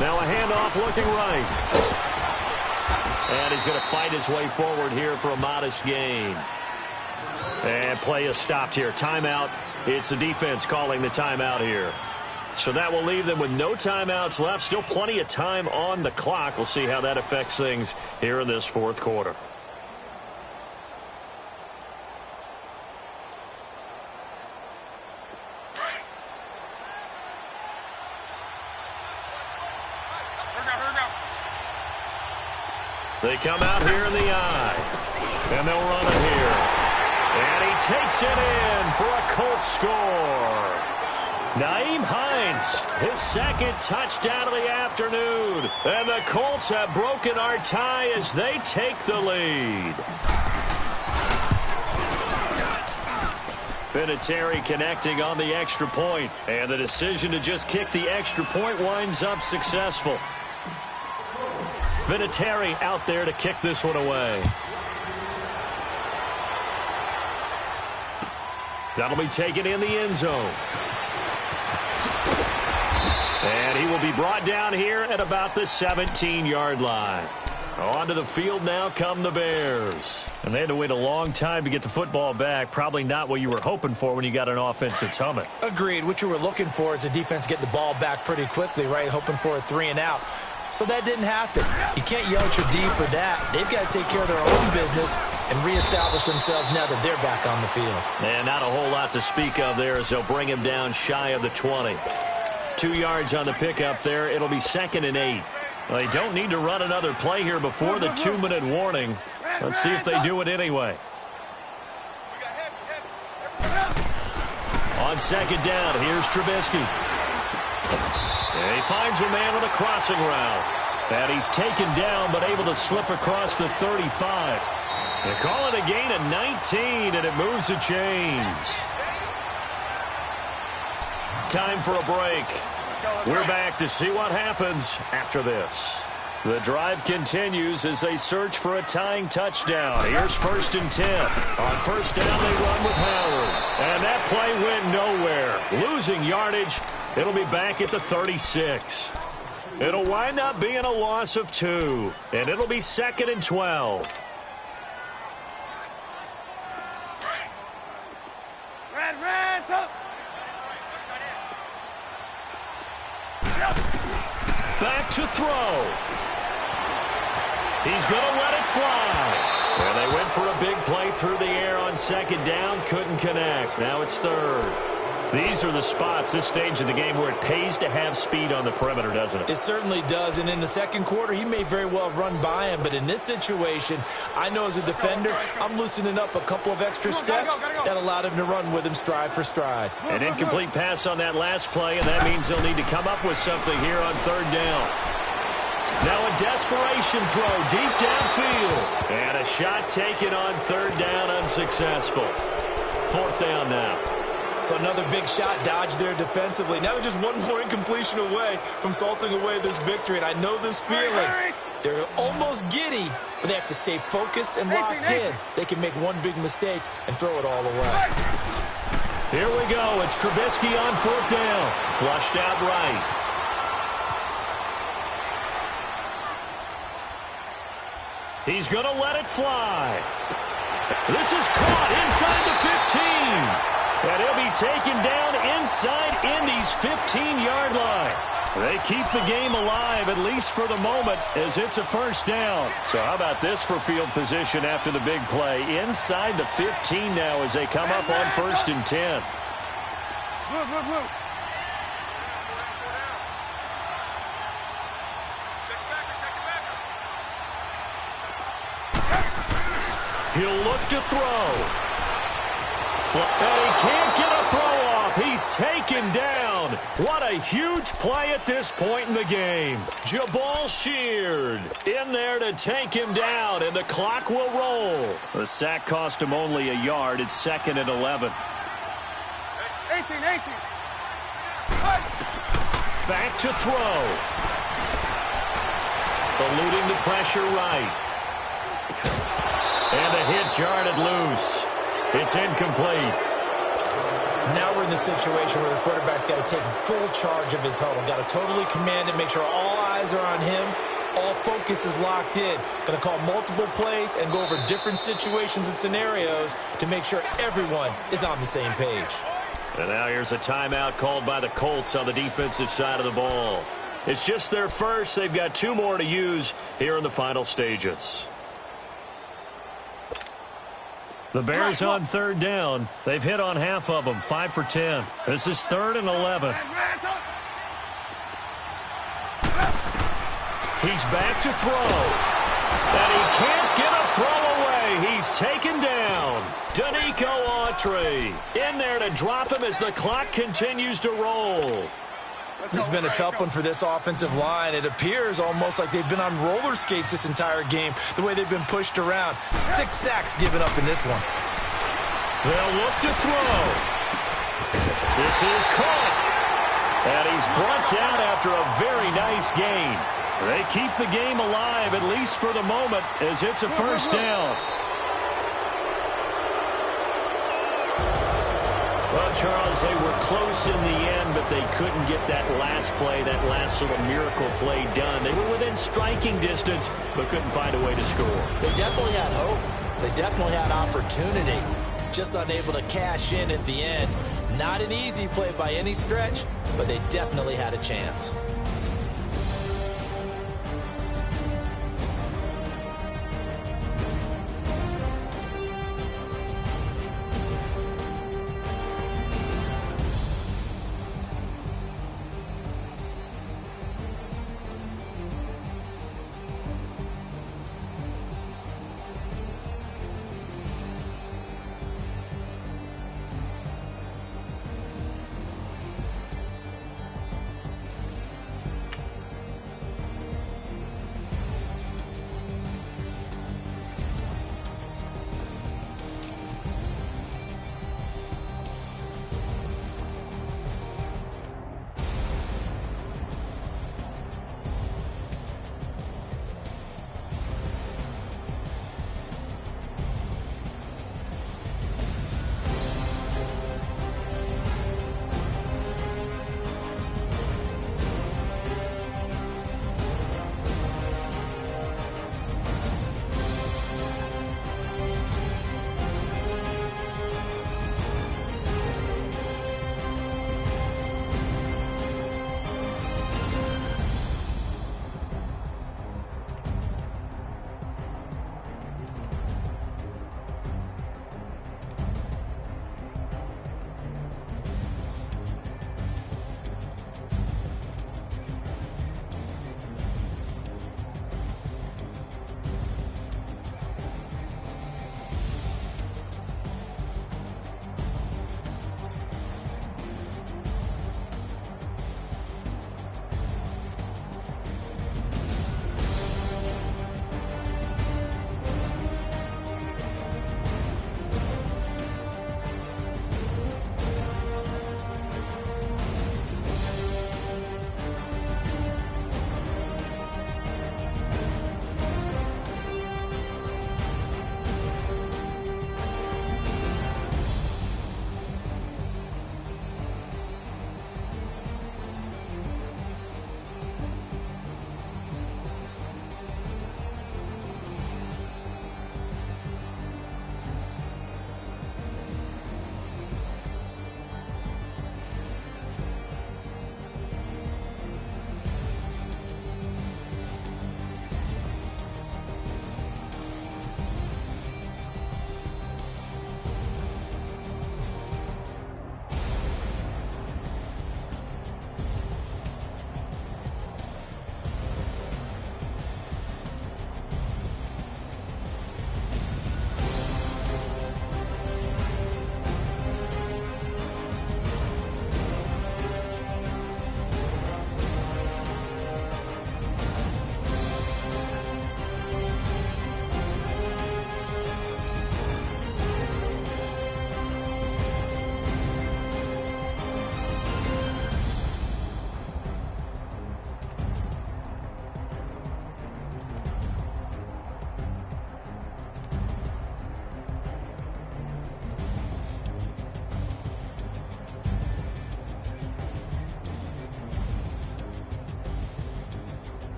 Now a handoff looking right. And he's going to fight his way forward here for a modest gain. And play is stopped here. Timeout. It's the defense calling the timeout here. So that will leave them with no timeouts left. Still plenty of time on the clock. We'll see how that affects things here in this fourth quarter. They come out here in the eye, and they'll run it here. And he takes it in for a Colts score. Nyheim Hines, his 2nd touchdown of the afternoon. And the Colts have broken our tie as they take the lead. Vinatieri connecting on the extra point. And the decision to just kick the extra point winds up successful. Vinatieri out there to kick this one away. That'll be taken in the end zone. And he will be brought down here at about the 17-yard line. Onto the field now come the Bears. And they had to wait a long time to get the football back. Probably not what you were hoping for when you got an offense that's humming. Agreed. What you were looking for is the defense getting the ball back pretty quickly, right? Hoping for a 3 and out. So that didn't happen. You can't yell at your D for that. They've got to take care of their own business and reestablish themselves now that they're back on the field. And not a whole lot to speak of there as they'll bring him down shy of the 20. 2 yards on the pickup there. It'll be 2nd and 8. Well, they don't need to run another play here before the 2-minute warning. Let's see if they do it anyway. On 2nd down, here's Trubisky. And he finds a man on a crossing route. And he's taken down but able to slip across the 35. They call it a gain of 19, and it moves the chains. Time for a break. We're back to see what happens after this. The drive continues as they search for a tying touchdown. Here's 1st and 10. On 1st down, they run with Howard. And that play went nowhere. Losing yardage. It'll be back at the 36. It'll wind up being a loss of 2. And it'll be 2nd and 12. Back to throw. He's going to let it fly. And they went for a big play through the air on 2nd down. Couldn't connect. Now it's 3rd. These are the spots, this stage of the game, where it pays to have speed on the perimeter, doesn't it? It certainly does. And in the second quarter, he may very well have run by him. But in this situation, I know as a defender, I'm loosening up a couple of extra steps that allowed him to run with him stride for stride. An incomplete pass on that last play, and that means they'll need to come up with something here on 3rd down. Now a desperation throw deep downfield. And a shot taken on third down, unsuccessful. Fourth down now. So another big shot dodged there defensively. Now they're just one more incompletion away from salting away this victory. And I know this feeling. They're almost giddy, but they have to stay focused and locked in. They can make one big mistake and throw it all away. Here we go. It's Trubisky on fourth down. Flushed out right. He's going to let it fly. This is caught inside the 15. And he'll be taken down inside Indy's 15-yard line. They keep the game alive, at least for the moment, as it's a first down. So how about this for field position after the big play? Inside the 15 now as they come up on 1st and 10. Move. He'll look to throw. And he can't get a throw off. He's taken down. What a huge play at this point in the game. Jabal Sheard in there to take him down, and the clock will roll. The sack cost him only a yard. It's 2nd and 11. 18. Back to throw. Eluding the pressure right. And a hit jarred loose. It's incomplete. Now we're in the situation where the quarterback's got to take full charge of his huddle. Got to totally command it, make sure all eyes are on him. All focus is locked in. Going to call multiple plays and go over different situations and scenarios to make sure everyone is on the same page. And now here's a timeout called by the Colts on the defensive side of the ball. It's just their first. They've got 2 more to use here in the final stages. The Bears on third down. They've hit on half of them, 5 for 10. This is 3rd and 11. He's back to throw. And he can't get a throw away. He's taken down. Danico Autry in there to drop him as the clock continues to roll. This has been a tough one for this offensive line. It appears almost like they've been on roller skates this entire game, the way they've been pushed around. 6 sacks given up in this one. They'll look to throw. This is caught. And he's brought down after a very nice gain. They keep the game alive, at least for the moment, as it's a first down. Well, Charles, they were close in the end, but they couldn't get that last play, that last little miracle play done. They were within striking distance, but couldn't find a way to score. They definitely had hope. They definitely had opportunity. Just unable to cash in at the end. Not an easy play by any stretch, but they definitely had a chance.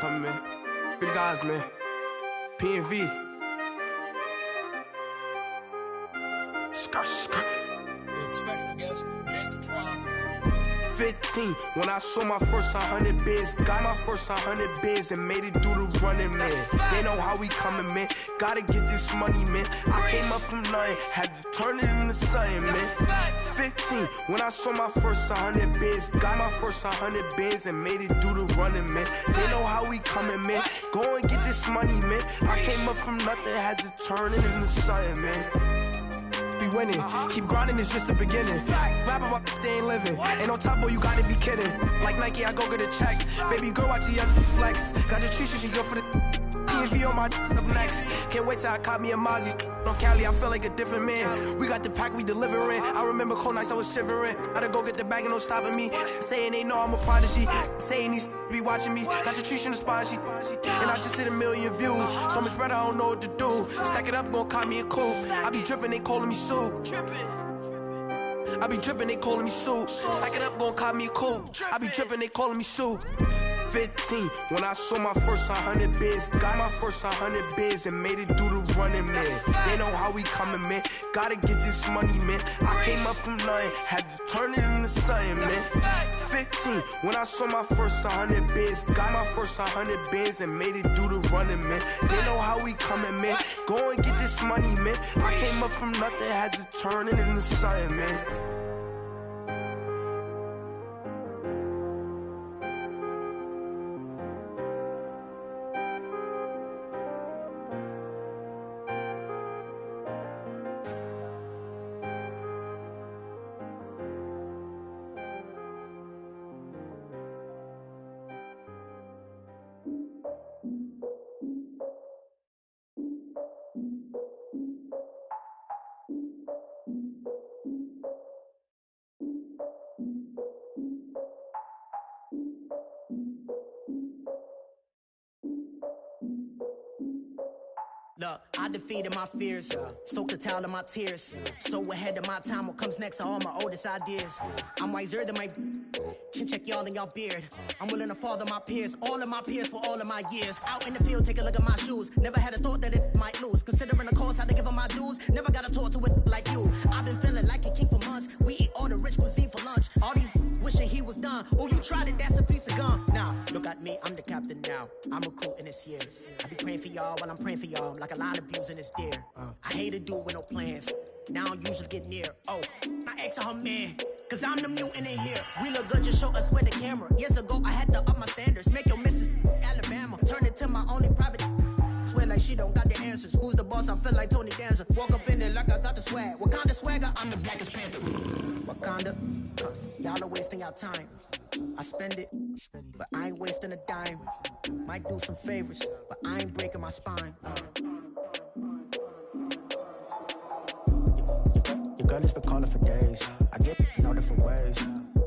coming, man. Free the guys, man. P&V. Skirt. Special guest, Jake Prof. 15, when I saw my first 100 bids, got my first 100 bids and made it through the running, man. They know how we coming, man. Gotta get this money, man. I came up from nothing, had to turn it into something, man. 15, when I saw my first 100 bids, got my first 100 bids and made it through the running, man. They know how we coming, man. Go and get this money, man. I came up from nothing, had to turn it into something, man. Be winning, keep grinding, it's just the beginning. Rap about they ain't living. Ain't no top boy, you gotta be kidding. Like Nike, I go get a check. Baby girl, watch your flex. Got your Trisha, she go for the P&V on my up next. Can't wait till I caught me a Mozzie. On Cali, I feel like a different man. We got the pack, we delivering. I remember cold nights, I was shivering. Gotta go get the bag and no stopping me. Saying they know I'm a prodigy. Saying these be watching me. Got your Trisha in the spine, she. And I just hit 1 million views. So much better, I don't know what to do. Stack it up, gon' call me a coupe. I be dripping, they calling me soup. I be dripping, they calling me soup. Stack it up, gon' call me a coupe. I be dripping, they calling me soup. 15, when I saw my first 100 bids, got my first 100 bids and made it through the running, man. They know how we coming, man. Gotta get this money, man. I came up from nothing, had to turn it into something, man. 15, when I saw my first 100 bids, got my first 100 bids and made it through the running, man. They know how we coming, man. Go and get this money, man. I came up from nothing, had to turn it into something, man. Look, I defeated my fears, soaked the towel in my tears. So ahead of my time, what comes next are all my oldest ideas. I'm wiser than my chin check y'all in y'all beard. I'm willing to father my peers, all of my peers for all of my years. Out in the field, take a look at my shoes. Never had a thought that it might lose. Considering the cost, I had to give them my dues. Never got a talk to it like you. I've been feeling like a king for months. We eat all the rich cuisine for lunch. All these wishing he was done. Oh, you tried it, that's a piece of gum. Nah, look at me, I'm the captain now. I'm recruiting this year. I be praying for y'all while I'm praying for y'all. Like a line of abusing this deer. I hate a dude with no plans. Now I usually get near. Oh, I ask her man, cause I'm the mutant in here. We look good, just show us where the camera. Years ago, I had to up my standards. Make your Mrs. Alabama. Turn it to my only private. Swear like she don't got the answers. Who's the boss? I feel like Tony Danza. Walk up in there like I got the swag. What kind of swagger? I'm the blackest panther. Wakanda, y'all are wasting your time. I spend it, but I ain't wasting a dime. Might do some favors, but I ain't breaking my spine. Your girl has been calling for days. I get in all different ways.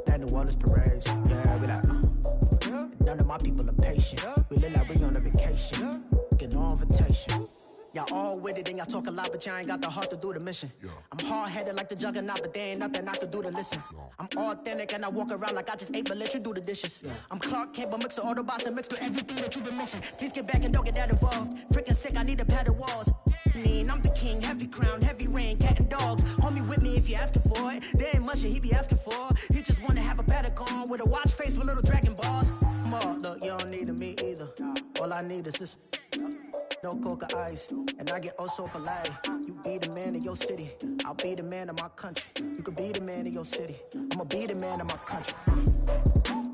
That New Orleans parades. Yeah, we like, none of my people are patient. We look like we on a vacation. Get no invitation. Y'all all with it and y'all talk a lot, but y'all ain't got the heart to do the mission. I'm hard-headed like the juggernaut, but there ain't nothing I can do to listen. I'm authentic and I walk around like I just ate, but let you do the dishes. I'm Clark Kent, but mix the Autobots and mix with everything that you've been missing. Please get back and don't get that involved. Freaking sick, I need a padded walls. I'm the king, heavy crown, heavy rain, cat and dogs. Homie with me if you're asking for it. There ain't much that he be asking for. He just wanna have a paddock on with a watch face with little dragon balls. Look, you don't need me either. All I need is this. No coca ice, and I get oh so polite. You be the man of your city, I'll be the man of my country. You could be the man of your city, I'ma be the man of my country.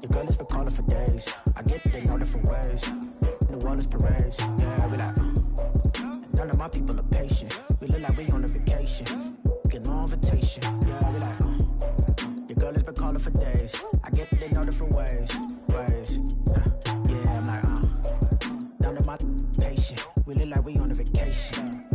Your girl has been calling for days. I get it in all different ways. New Orleans parades, yeah, we like. None of my people are patient. We look like we on a vacation. Get no invitation, yeah, we like. Your girl has been calling for days. I get it in all different ways. Yeah, I'm like, none of my patient. We look like we on a vacation.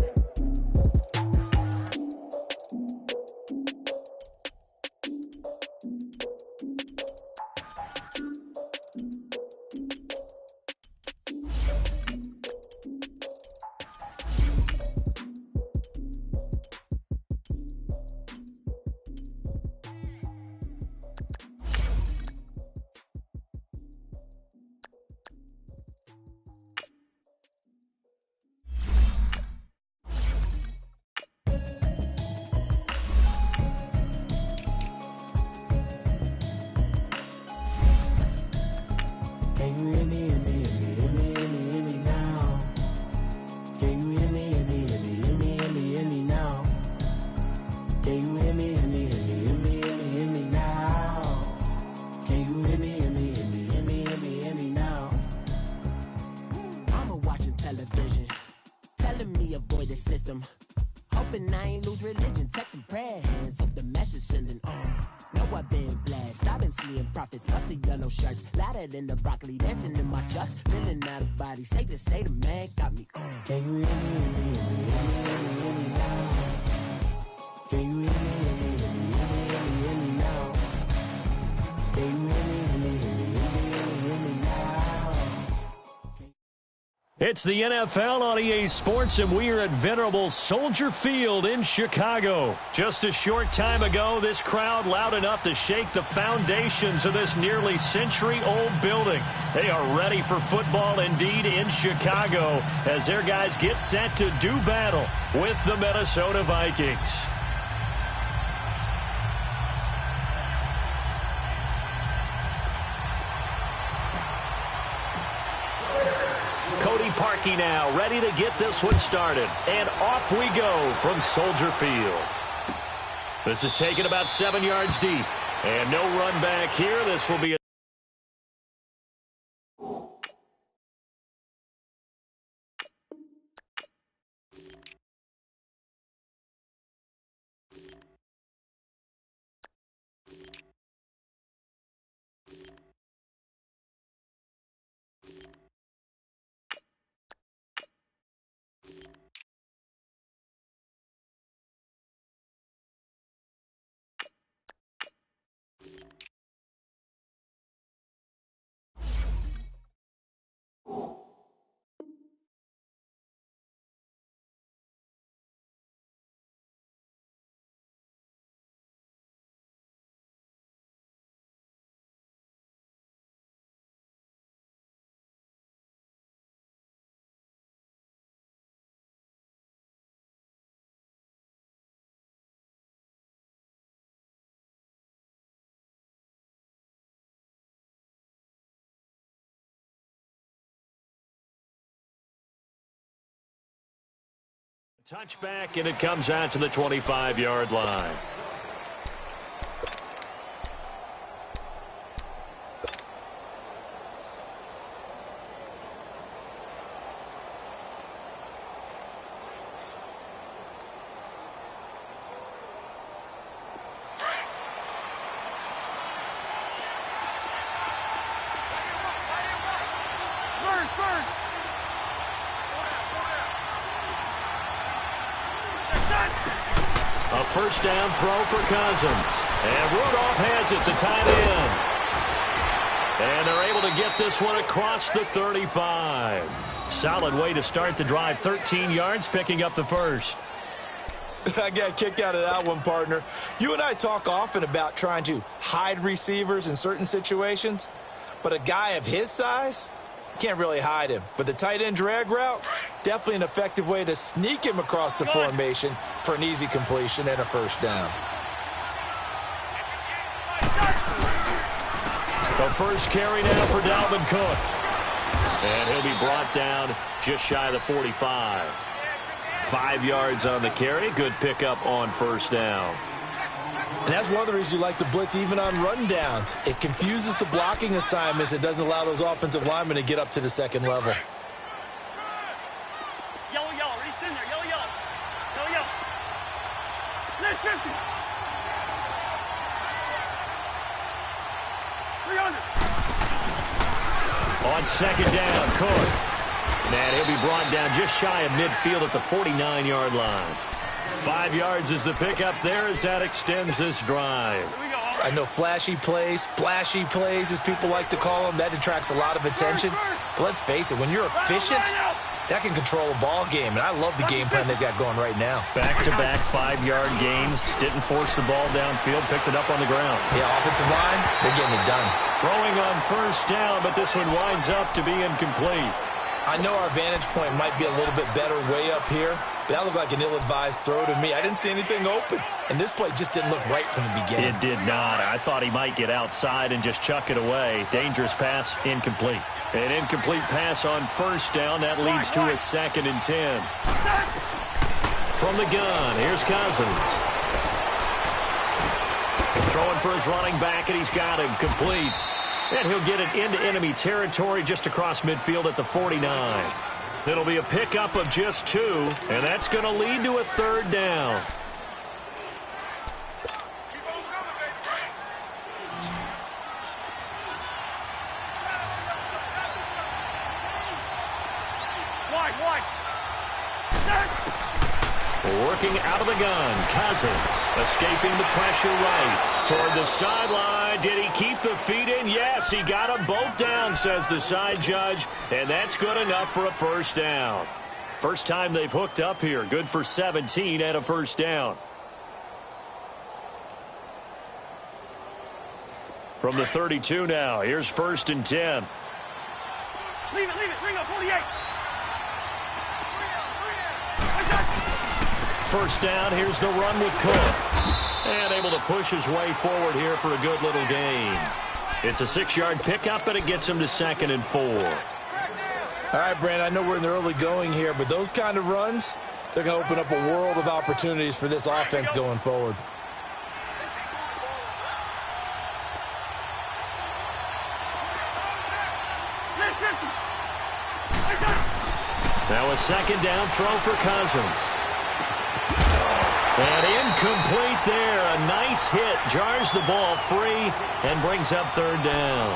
Can you hear me, hear me, hear me, hear me, hear me, hear me now? Can you hear me, hear me, hear me, hear me, hear me, hear me now? Mama watching television, telling me avoid the system. Hoping I ain't lose religion, texting prayer hands up the message sending on. Know I've been blessed, I've been seeing prophets, musty yellow shirts, louder than the broccoli, dancing in my chucks, feeling out of body, safe to say the man got me on. Can you hear me, hear me, hear me, hear me, hear me, hear me now? Can you hear me, hear me, hear me, hear me, hear me, hear me now? Can you hear me, hear me, hear me, hear me, hear me, hear me now? It's the NFL on EA Sports, and we are at venerable Soldier Field in Chicago. Just a short time ago, this crowd loud enough to shake the foundations of this nearly century-old building. They are ready for football indeed in Chicago as their guys get set to do battle with the Minnesota Vikings. Parkey now, ready to get this one started. And off we go from Soldier Field. This is taken about 7 yards deep. And no run back here. This will be a touchback, and it comes out to the 25-yard line. A first down throw for Cousins. And Rudolph has it, the tight end. And they're able to get this one across the 35. Solid way to start the drive. 13 yards, picking up the first. I got a kick out of that one, partner. You and I talk often about trying to hide receivers in certain situations, but a guy of his size, can't really hide him. But the tight end drag route, definitely an effective way to sneak him across the formation for an easy completion and a first down. The first carry now for Dalvin Cook. And he'll be brought down just shy of the 45. 5 yards on the carry. Good pickup on first down. And that's one of the reasons you like to blitz even on rundowns. It confuses the blocking assignments. It doesn't allow those offensive linemen to get up to the second level. Yellow, yellow. Reach in there. Yellow, yellow. Yellow, yellow. Let's 50. 300. On second down, Cook. And he'll be brought down just shy of midfield at the 49-yard line. 5 yards is the pickup there as that extends this drive. I know flashy plays, splashy plays, as people like to call them, that attracts a lot of attention. But let's face it, when you're efficient, that can control a ball game. And I love the game plan they've got going right now. Back-to-back 5-yard gains. Didn't force the ball downfield. Picked it up on the ground. Yeah, offensive line, they're getting it done. Throwing on first down, but this one winds up to be incomplete. I know our vantage point might be a little bit better way up here, but that looked like an ill-advised throw to me. I didn't see anything open, and this play just didn't look right from the beginning. It did not. I thought he might get outside and just chuck it away. Dangerous pass, incomplete. An incomplete pass on first down. That leads to a 2nd and 10. From the gun, here's Cousins. Throwing for his running back, and he's got him complete. And he'll get it into enemy territory just across midfield at the 49. It'll be a pickup of just 2, and that's going to lead to a 3rd down. Working out of the gun, Cousins escaping the pressure right toward the sideline. Did he keep the feet in? Yes, he got them both down, says the side judge, and that's good enough for a 1st down. First time they've hooked up here. Good for 17 and a 1st down. From the 32 now, here's 1st and 10. Leave it, bring up 48. 1st down, here's the run with Cook. And able to push his way forward here for a good little gain. It's a 6-yard pickup, and it gets him to 2nd and 4. All right, Brandon, I know we're in the early going here, but those kind of runs, they're going to open up a world of opportunities for this offense going forward. Now a 2nd down throw for Cousins. And incomplete there. A nice hit. Jars the ball free and brings up 3rd down.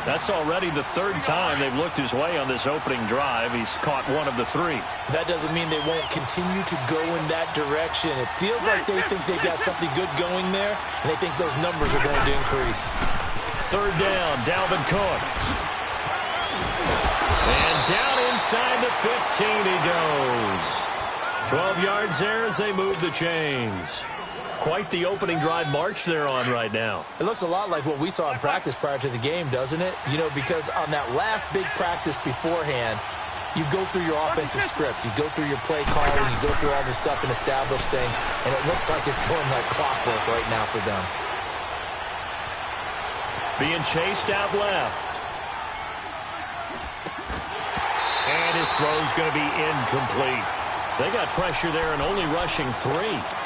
That's already the 3rd time they've looked his way on this opening drive. He's caught 1 of the 3. That doesn't mean they won't continue to go in that direction. It feels like they think they've got something good going there, and they think those numbers are going to increase. 3rd down, Dalvin Cook. And down inside the 15 he goes. 12 yards there as they move the chains. Quite the opening drive march they're on right now. It looks a lot like what we saw in practice prior to the game, doesn't it? You know, because on that last big practice beforehand, you go through your offensive script. You go through your play calling. You go through all this stuff and establish things. And it looks like it's going like clockwork right now for them. Being chased out left. And his throw's going to be incomplete. They got pressure there and only rushing 3.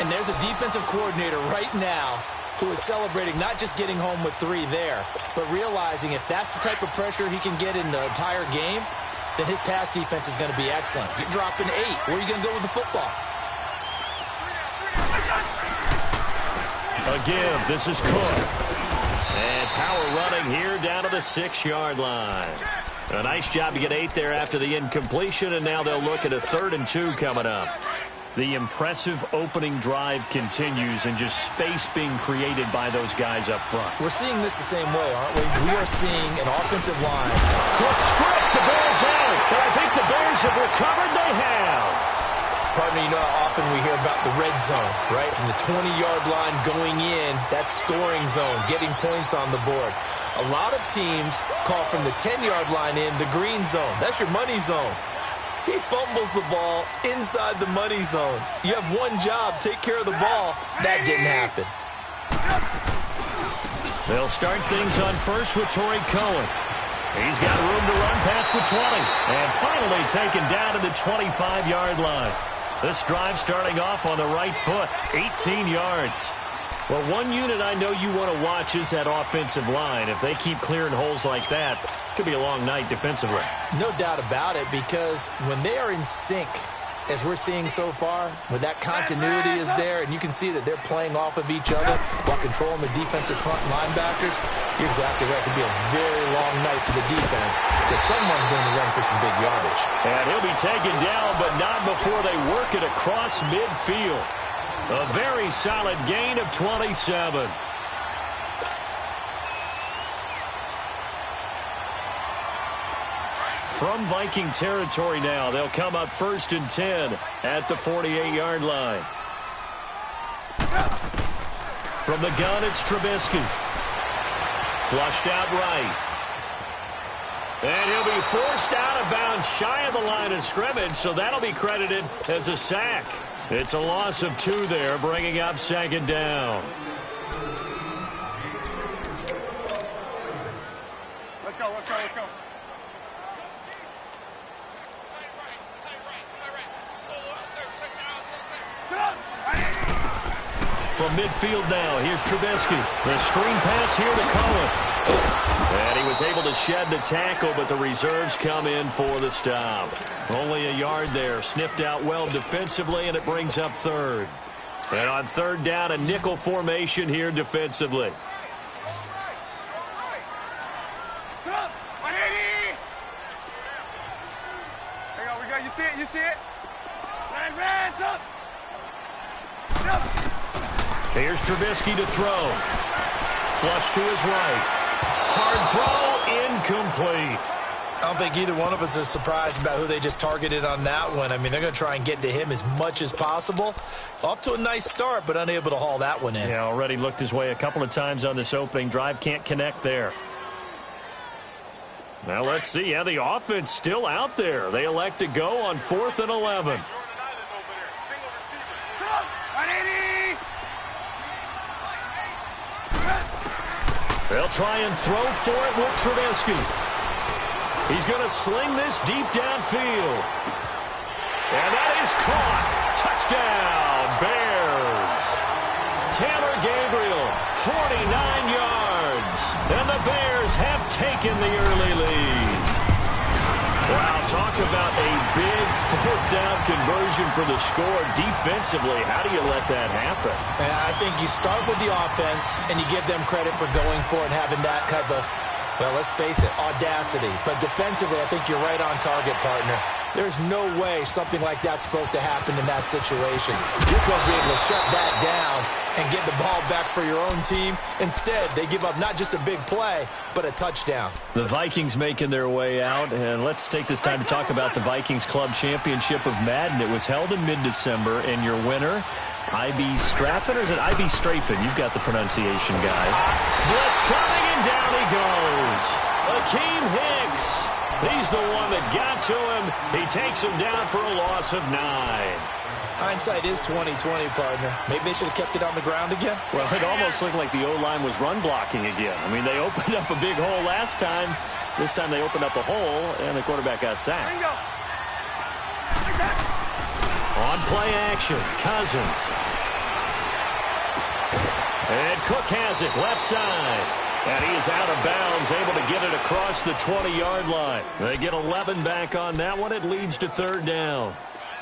And there's a defensive coordinator right now who is celebrating not just getting home with 3 there, but realizing if that's the type of pressure he can get in the entire game, then his pass defense is going to be excellent. You're dropping 8. Where are you going to go with the football? A give. This is Cook. And power running here down to the 6-yard line. A nice job to get 8 there after the incompletion, and now they'll look at a 3rd and 2 coming up. The impressive opening drive continues, and just space being created by those guys up front. We're seeing this the same way, aren't we? We are seeing an offensive line. Cook stripped, the ball's out, but I think the Bears have recovered. They have. Partner, you know how often we hear about the red zone, right? From the 20-yard line going in, that's scoring zone, getting points on the board. A lot of teams call from the 10-yard line in the green zone. That's your money zone. He fumbles the ball inside the money zone. You have one job, take care of the ball. That didn't happen. They'll start things on first with Torrey Cohen. He's got room to run past the 20. And finally taken down to the 25-yard line. This drive starting off on the right foot, 18 yards. Well, one unit I know you want to watch is that offensive line. If they keep clearing holes like that, it could be a long night defensively. No doubt about it, because when they are in sync, as we're seeing so far, when that continuity is there, and you can see that they're playing off of each other while controlling the defensive front linebackers, you're exactly right. It could be a very long night for the defense because someone's going to run for some big yardage. And he'll be taken down, but not before they work it across midfield. A very solid gain of 27. From Viking territory now, they'll come up 1st and 10 at the 48-yard line. From the gun, it's Trubisky. Flushed out right. And he'll be forced out of bounds shy of the line of scrimmage, so that'll be credited as a sack. It's a loss of 2 there, bringing up 2nd down. Let's go. from midfield now. Here's Trubisky. The screen pass here to Cohen. And he was able to shed the tackle, but the reserves come in for the stop. Only a yard there. Sniffed out well defensively, and it brings up third. And on third down, a nickel formation here defensively. You see it? You see it? Hands up! Here's Trubisky to throw. Flush to his right. Hard throw, incomplete. I don't think either one of us is surprised about who they just targeted on that one. I mean, they're going to try and get to him as much as possible. Off to a nice start, but unable to haul that one in. Yeah, already looked his way a couple of times on this opening drive. Can't connect there. Now let's see. Yeah, the offense still out there. They elect to go on 4th and 11. They'll try and throw for it with Trubisky. He's going to sling this deep downfield. And that is caught. Touchdown, Bears. Taylor Gabriel, 49 yards. And the Bears have taken the early lead. Wow, talk about a big 4th down conversion for the score. Defensively, how do you let that happen? And I think you start with the offense, and you give them credit for going for it and having that type of, well, let's face it, audacity. But defensively, I think you're right on target, partner. There's no way something like that's supposed to happen in that situation. You're supposed to be able to shut that down and get the ball back for your own team. Instead, they give up not just a big play, but a touchdown. The Vikings making their way out, and let's take this time to talk about the Vikings Club Championship of Madden. It was held in mid-December, and your winner, I.B. Straffen, or is it I.B. Strafen? You've got the pronunciation guy. Blitz coming, and down he goes. Akeem Hicks. He's the one that got to him. He takes him down for a loss of 9. Hindsight is 20/20, partner. Maybe they should have kept it on the ground again. Well, it almost looked like the O-line was run blocking again. I mean, they opened up a big hole last time. This time they opened up a hole, and the quarterback got sacked. On play action, Cousins. And Cook has it, left side. And he is out of bounds, able to get it across the 20-yard line. They get 11 back on that one. It leads to 3rd down.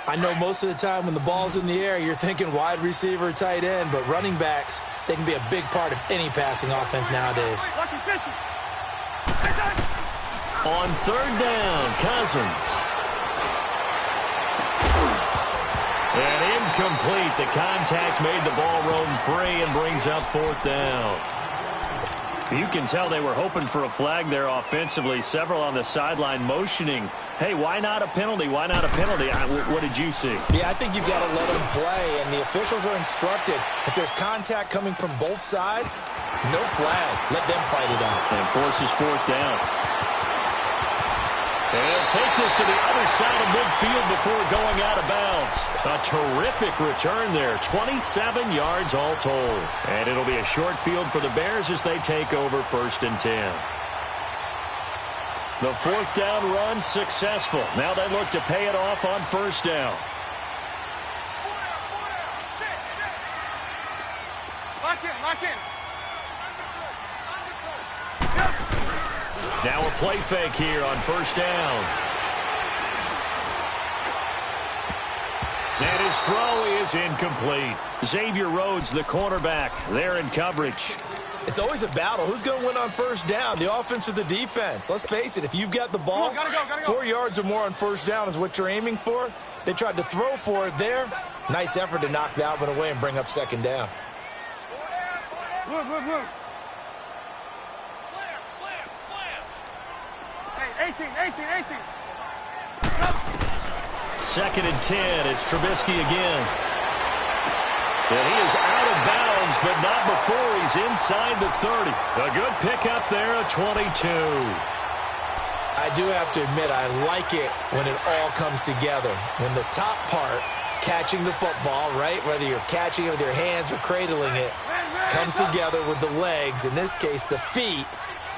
I know most of the time when the ball's in the air, you're thinking wide receiver, tight end, but running backs, they can be a big part of any passing offense nowadays. On 3rd down, Cousins. And incomplete. The contact made the ball roam free and brings up 4th down. You can tell they were hoping for a flag there offensively. Several on the sideline motioning, hey, why not a penalty? Why not a penalty? What did you see? Yeah, I think you've got to let them play, and the officials are instructed. If there's contact coming from both sides, no flag. Let them fight it out. And forces 4th down. And they'll take this to the other side of midfield before going out of bounds. A terrific return there. 27 yards all told. And it'll be a short field for the Bears as they take over 1st and 10. The 4th down run successful. Now they look to pay it off on 1st down. Lock in. Now a play fake here on 1st down. And his throw is incomplete. Xavier Rhodes, the cornerback, there in coverage. It's always a battle. Who's going to win on 1st down, the offense or the defense? Let's face it, if you've got the ball, gotta go. 4 yards or more on 1st down is what you're aiming for. They tried to throw for it there. Nice effort to knock that one away and bring up 2nd down. Look. Hey, 18. 2nd and 10. It's Trubisky again. And he is out of bounds, but not before he's inside the 30. A good pickup there, a 22. I do have to admit, I like it when it all comes together. When the top part, catching the football, right, whether you're catching it with your hands or cradling it, comes together with the legs, in this case the feet,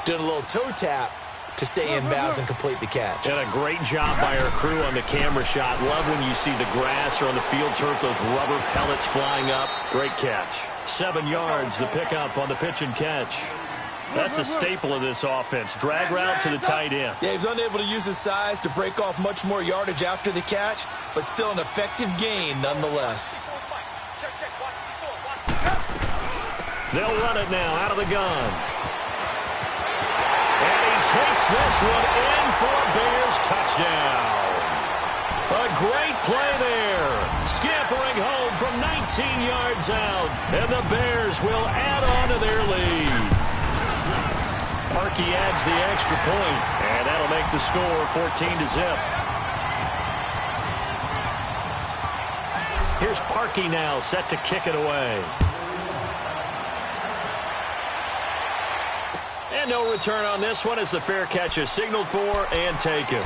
doing a little toe tap. to stay in bounds and complete the catch. And a great job by our crew on the camera shot. Love when you see the grass or on the field turf, those rubber pellets flying up. Great catch. 7 yards, the pickup on the pitch and catch. That's a staple of this offense. Drag route to the tight end. Yeah, he's unable to use his size to break off much more yardage after the catch, but still an effective gain nonetheless. They'll run it now out of the gun. And he takes this one in for a Bears touchdown. A great play there. Scampering home from 19 yards out. And the Bears will add on to their lead. Parkey adds the extra point, and that'll make the score 14-0. Here's Parkey now, set to kick it away. And no return on this one as the fair catch is signaled for and taken.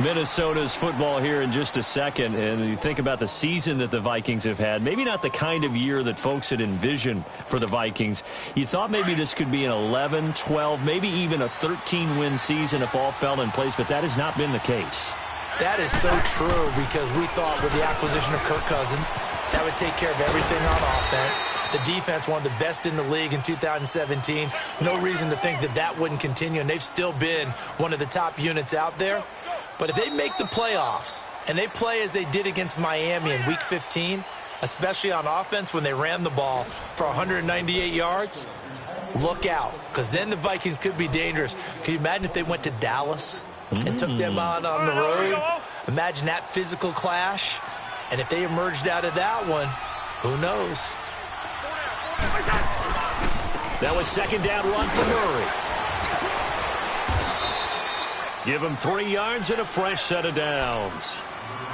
Minnesota's football here in just a second, and you think about the season that the Vikings have had, maybe not the kind of year that folks had envisioned for the Vikings. You thought maybe this could be an 11, 12, maybe even a 13-win season if all fell in place, but that has not been the case. That is so true because we thought with the acquisition of Kirk Cousins, that would take care of everything on offense. The defense, one of the best in the league in 2017. No reason to think that that wouldn't continue, and they've still been one of the top units out there. But if they make the playoffs and they play as they did against Miami in Week 15, especially on offense when they ran the ball for 198 yards, look out, because then the Vikings could be dangerous. Can you imagine if they went to Dallas and took them on the road? Imagine that physical clash. And if they emerged out of that one, who knows? That was second down run for Murray. Give him 3 yards and a fresh set of downs.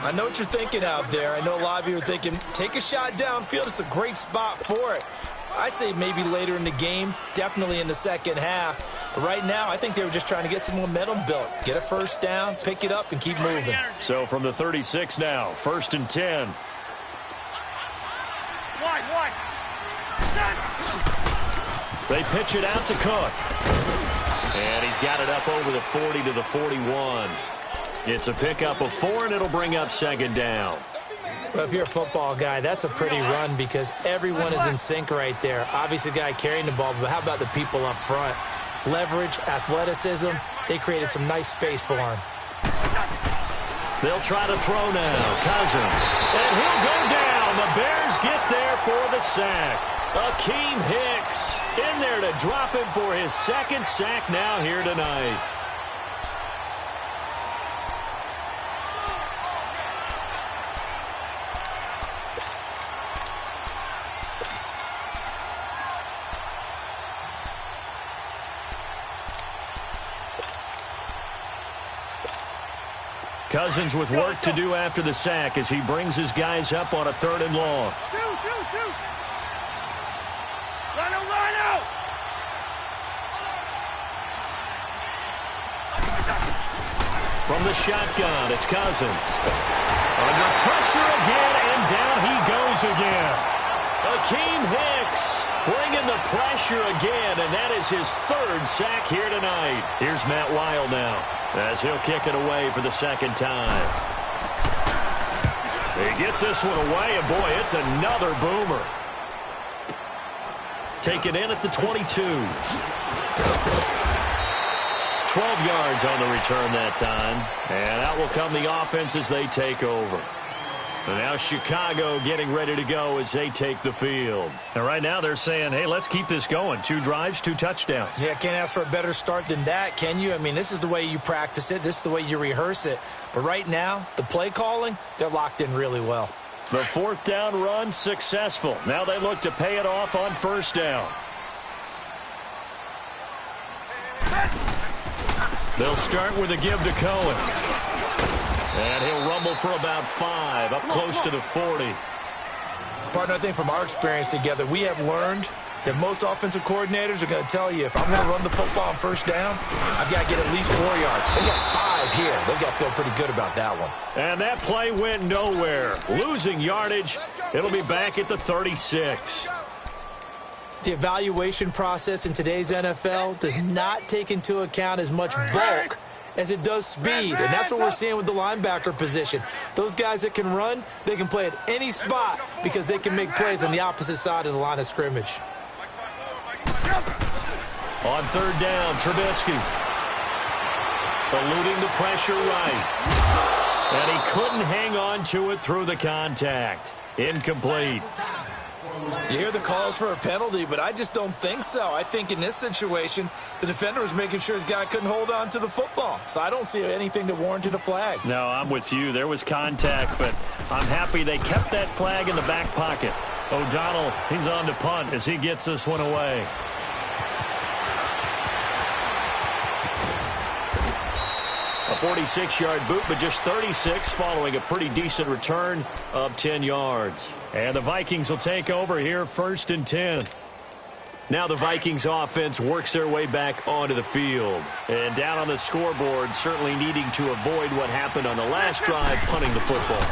I know what you're thinking out there. I know a lot of you are thinking, take a shot downfield. It's a great spot for it. I'd say maybe later in the game, definitely in the second half. But right now, I think they were just trying to get some momentum built. Get a first down, pick it up, and keep moving. So from the 36 now, 1st and 10. Wide. They pitch it out to Cook. And he's got it up over the 40 to the 41. It's a pickup of 4, and it'll bring up second down. Well, if you're a football guy, that's a pretty run because everyone is in sync right there. Obviously, the guy carrying the ball, but how about the people up front? Leverage, athleticism, they created some nice space for him. They'll try to throw now. Cousins. And he'll go down. The Bears get there for the sack. Akeem Hicks in there to drop him for his second sack now here tonight. Cousins with work to do after the sack as he brings his guys up on a 3rd and long. Rhino! From the shotgun, it's Cousins. Under pressure again, and down he goes again. Akeem Hicks bringing the pressure again, and that is his 3rd sack here tonight. Here's Matt Wild now, as he'll kick it away for the second time. He gets this one away, and boy, it's another boomer. Taken in at the 22. 12 yards on the return that time. And out will come the offense as they take over. And now Chicago getting ready to go as they take the field. And right now they're saying, hey, let's keep this going. 2 drives, 2 touchdowns. Yeah, can't ask for a better start than that, can you? I mean, this is the way you practice it. This is the way you rehearse it. But right now, the play calling, they're locked in really well. The 4th down run successful. Now they look to pay it off on 1st down. They'll start with a give to Cohen. And he'll rumble for about 5, up close to the 40. Partner, I think from our experience together, we have learned that most offensive coordinators are going to tell you, if I'm going to run the football on 1st down, I've got to get at least 4 yards. They got 5 here. They've got to feel pretty good about that one. And that play went nowhere. Losing yardage. It'll be back at the 36. The evaluation process in today's NFL does not take into account as much bulk as it does speed, and that's what we're seeing with the linebacker position. Those guys that can run, they can play at any spot because they can make plays on the opposite side of the line of scrimmage. On third down, Trubisky. Eluding the pressure right. And he couldn't hang on to it through the contact. Incomplete. You hear the calls for a penalty, but I just don't think so. I think in this situation, the defender was making sure his guy couldn't hold on to the football. So I don't see anything that warranted a flag. No, I'm with you. There was contact, but I'm happy they kept that flag in the back pocket. O'Donnell, he's on to punt as he gets this one away. A 46-yard boot, but just 36 following a pretty decent return of 10 yards. And the Vikings will take over here, 1st and 10. Now the Vikings offense works their way back onto the field. And down on the scoreboard, certainly needing to avoid what happened on the last drive, punting the football.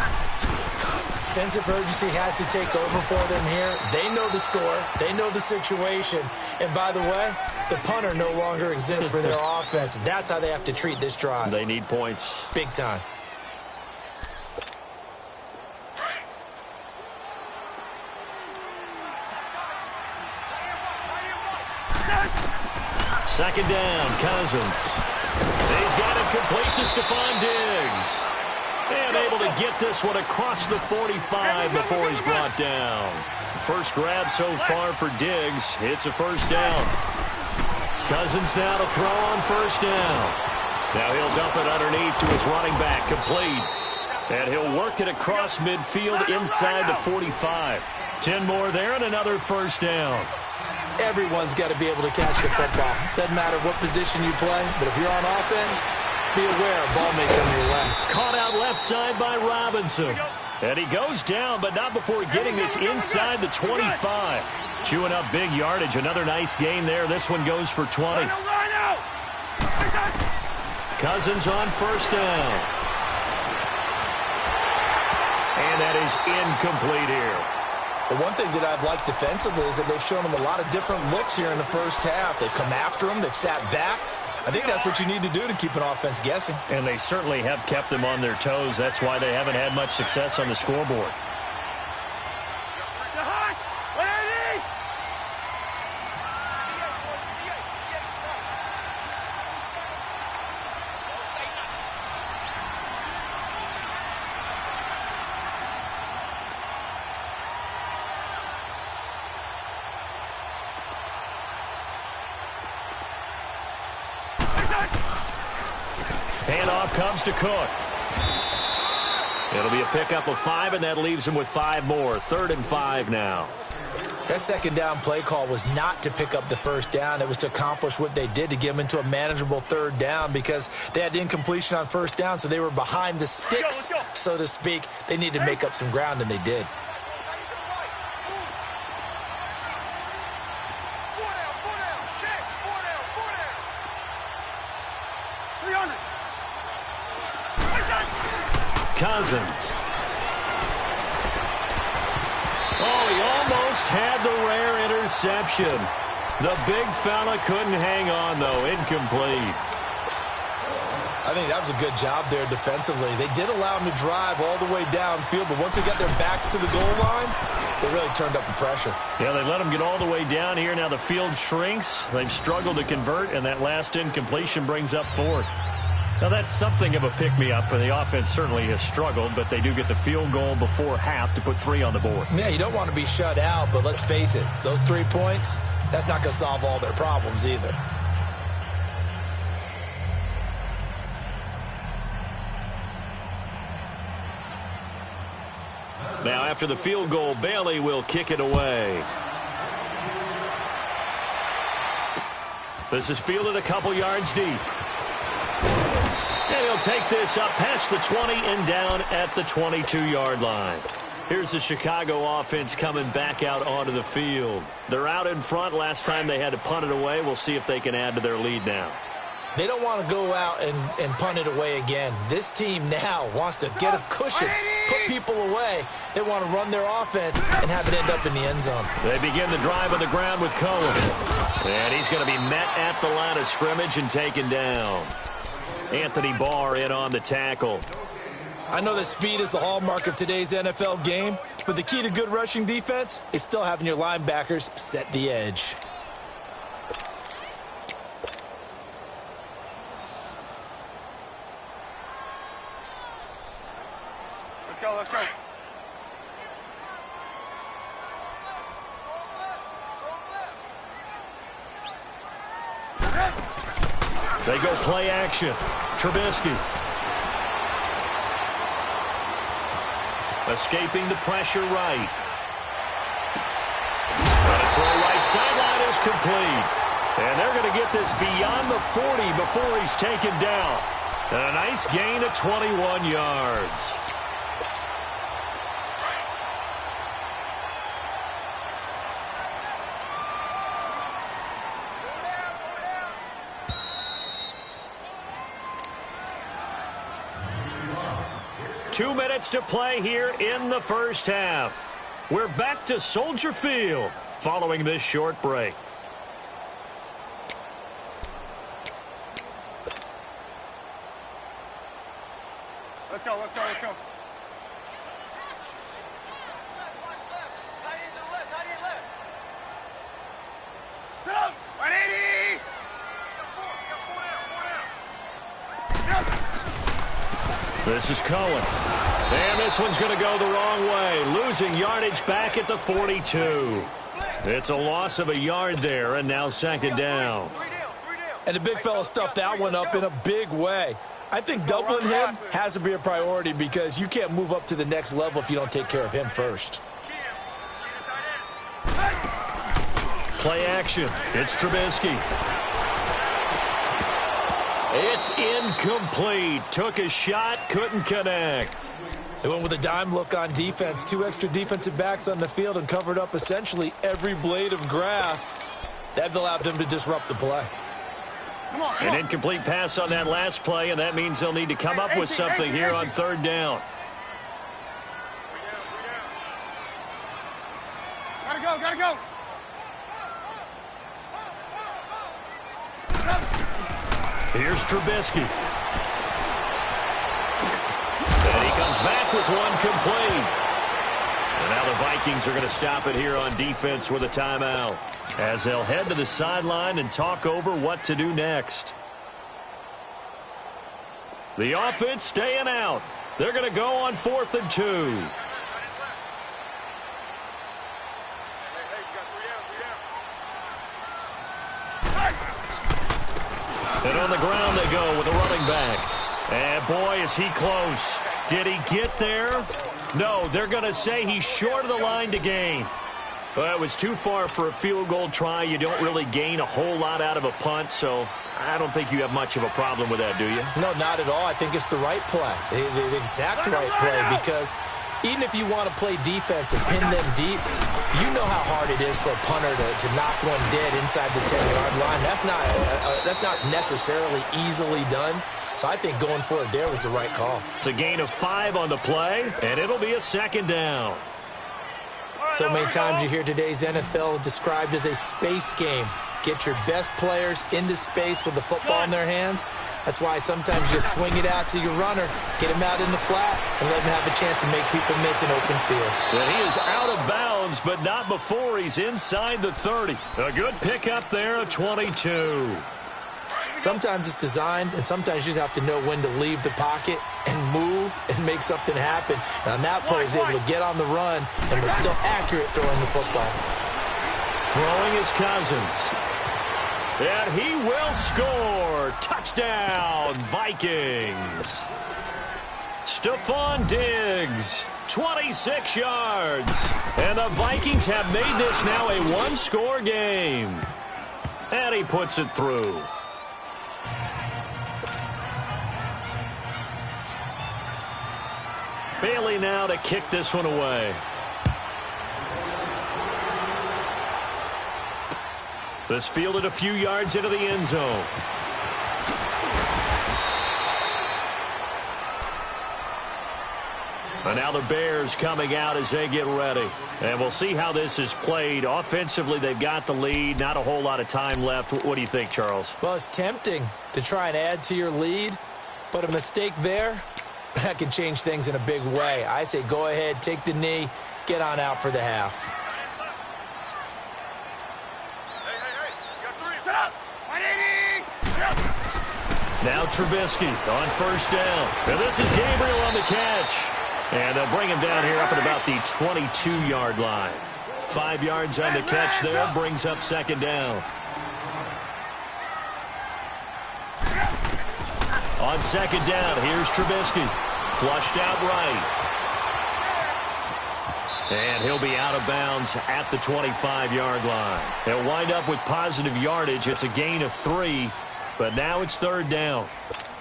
Sense of urgency has to take over for them here. They know the score. They know the situation. And by the way, the punter no longer exists for their offense. That's how they have to treat this drive. They need points. Big time. Second down, Cousins. He's got it complete to Stephon Diggs. And able to get this one across the 45 before he's brought down. First grab so far for Diggs. It's a first down. Cousins now to throw on first down. Now he'll dump it underneath to his running back, complete. And he'll work it across midfield inside the 45. 10 more there and another first down. Everyone's got to be able to catch the football. Doesn't matter what position you play, but if you're on offense, be aware a ball may come your way. Caught out left side by Robinson. And he goes down, but not before getting this inside the 25. Chewing up big yardage. Another nice gain there. This one goes for 20. Cousins on first down. And that is incomplete here. The one thing that I've liked defensively is that they've shown them a lot of different looks here in the first half. They've come after them. They've sat back. I think that's what you need to do to keep an offense guessing. And they certainly have kept them on their toes. That's why they haven't had much success on the scoreboard. Handoff comes to Cook. It'll be a pickup of 5, and that leaves him with 5 more. 3rd and 5 now. That second down play call was not to pick up the first down. It was to accomplish what they did to get them into a manageable 3rd down because they had incompletion on first down, so they were behind the sticks, so to speak. They needed to make up some ground, and they did. Cousins. Oh, he almost had the rare interception. The big fella couldn't hang on, though. Incomplete. I think that was a good job there defensively. They did allow him to drive all the way downfield, but once they got their backs to the goal line, they really turned up the pressure. Yeah, they let him get all the way down here. Now the field shrinks. They've struggled to convert, and that last incompletion brings up 4th. Now, that's something of a pick-me-up, and the offense certainly has struggled, but they do get the field goal before half to put 3 on the board. Yeah, you don't want to be shut out, but let's face it, those 3 points, that's not going to solve all their problems either. Now, after the field goal, Bailey will kick it away. This is fielded a couple yards deep. And he'll take this up past the 20 and down at the 22-yard line. Here's the Chicago offense coming back out onto the field. They're out in front. Last time they had to punt it away. We'll see if they can add to their lead now. They don't want to go out and punt it away again. This team now wants to get a cushion, put people away. They want to run their offense and have it end up in the end zone. They begin the drive on the ground with Cohen. And he's going to be met at the line of scrimmage and taken down. Anthony Barr in on the tackle. I know that speed is the hallmark of today's NFL game, but the key to good rushing defense is still having your linebackers set the edge. Let's go. They go play action. Trubisky. Escaping the pressure right. The throw right sideline is complete. And they're going to get this beyond the 40 before he's taken down. And a nice gain of 21 yards. Two minutes to play here in the first half. We're back to Soldier Field following this short break. Let's go. Sit up! 180! This is Cohen. And this one's going to go the wrong way. Losing yardage back at the 42. It's a loss of a yard there, and now second down. And the big fella stuffed that one up in a big way. I think doubling him has to be a priority because you can't move up to the next level if you don't take care of him first. Play action. It's Trubisky. It's incomplete. Took a shot, couldn't connect. They went with a dime look on defense. Two extra defensive backs on the field and covered up essentially every blade of grass. That allowed them to disrupt the play. An incomplete pass on that last play, and that means they'll need to come up with something here on third down. Gotta go. Here's Trubisky. And he comes back with one complete. And now the Vikings are going to stop it here on defense with a timeout, as they'll head to the sideline and talk over what to do next. The offense staying out. They're going to go on 4th and 2. And on the ground they go with a running back. And boy, is he close. Did he get there? No, they're going to say he's short of the line to gain. Well, it was too far for a field goal try. You don't really gain a whole lot out of a punt, so I don't think you have much of a problem with that, do you? No, not at all. I think it's the right play, the exact right play, because even if you want to play defense and pin them deep, you know how hard it is for a punter to knock one dead inside the 10-yard line. That's not necessarily easily done. So I think going for it there was the right call. It's a gain of 5 on the play, and it'll be a second down. So many times you hear today's NFL described as a space game. Get your best players into space with the football in their hands. That's why sometimes you swing it out to your runner, get him out in the flat, and let him have a chance to make people miss an open field. And he is out of bounds, but not before he's inside the 30. A good pickup there, a 22. Sometimes it's designed, and sometimes you just have to know when to leave the pocket and move and make something happen. And on that play, he was able to get on the run and was still accurate throwing the football. Throwing his Cousins. And he will score. Touchdown, Vikings. Stephon Diggs, 26 yards. And the Vikings have made this now a one-score game. And he puts it through. Bailey now to kick this one away. This fielded a few yards into the end zone. And now the Bears coming out as they get ready. And we'll see how this is played. Offensively, they've got the lead. Not a whole lot of time left. What do you think, Charles? Well, it's tempting to try and add to your lead, but a mistake there, that can change things in a big way. I say go ahead, take the knee, get on out for the half. Now Trubisky on first down. And this is Gabriel on the catch. And they'll bring him down here up at about the 22-yard line. 5 yards on the catch there, brings up second down. On second down, here's Trubisky. Flushed out right. And he'll be out of bounds at the 25-yard line. They'll wind up with positive yardage. It's a gain of 3, but now it's third down.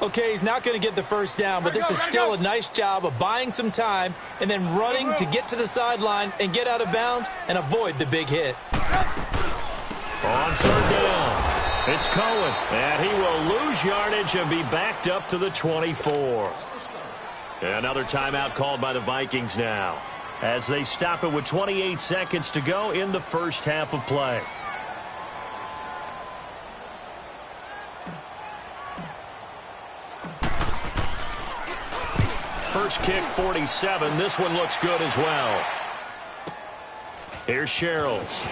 Okay, he's not going to get the first down, but this is still a nice job of buying some time and then running to get to the sideline and get out of bounds and avoid the big hit. On third down, it's Cohen, and he will lose yardage and be backed up to the 24. Another timeout called by the Vikings now, as they stop it with 28 seconds to go in the first half of play. First kick, 47. This one looks good as well. Here's Sherrills.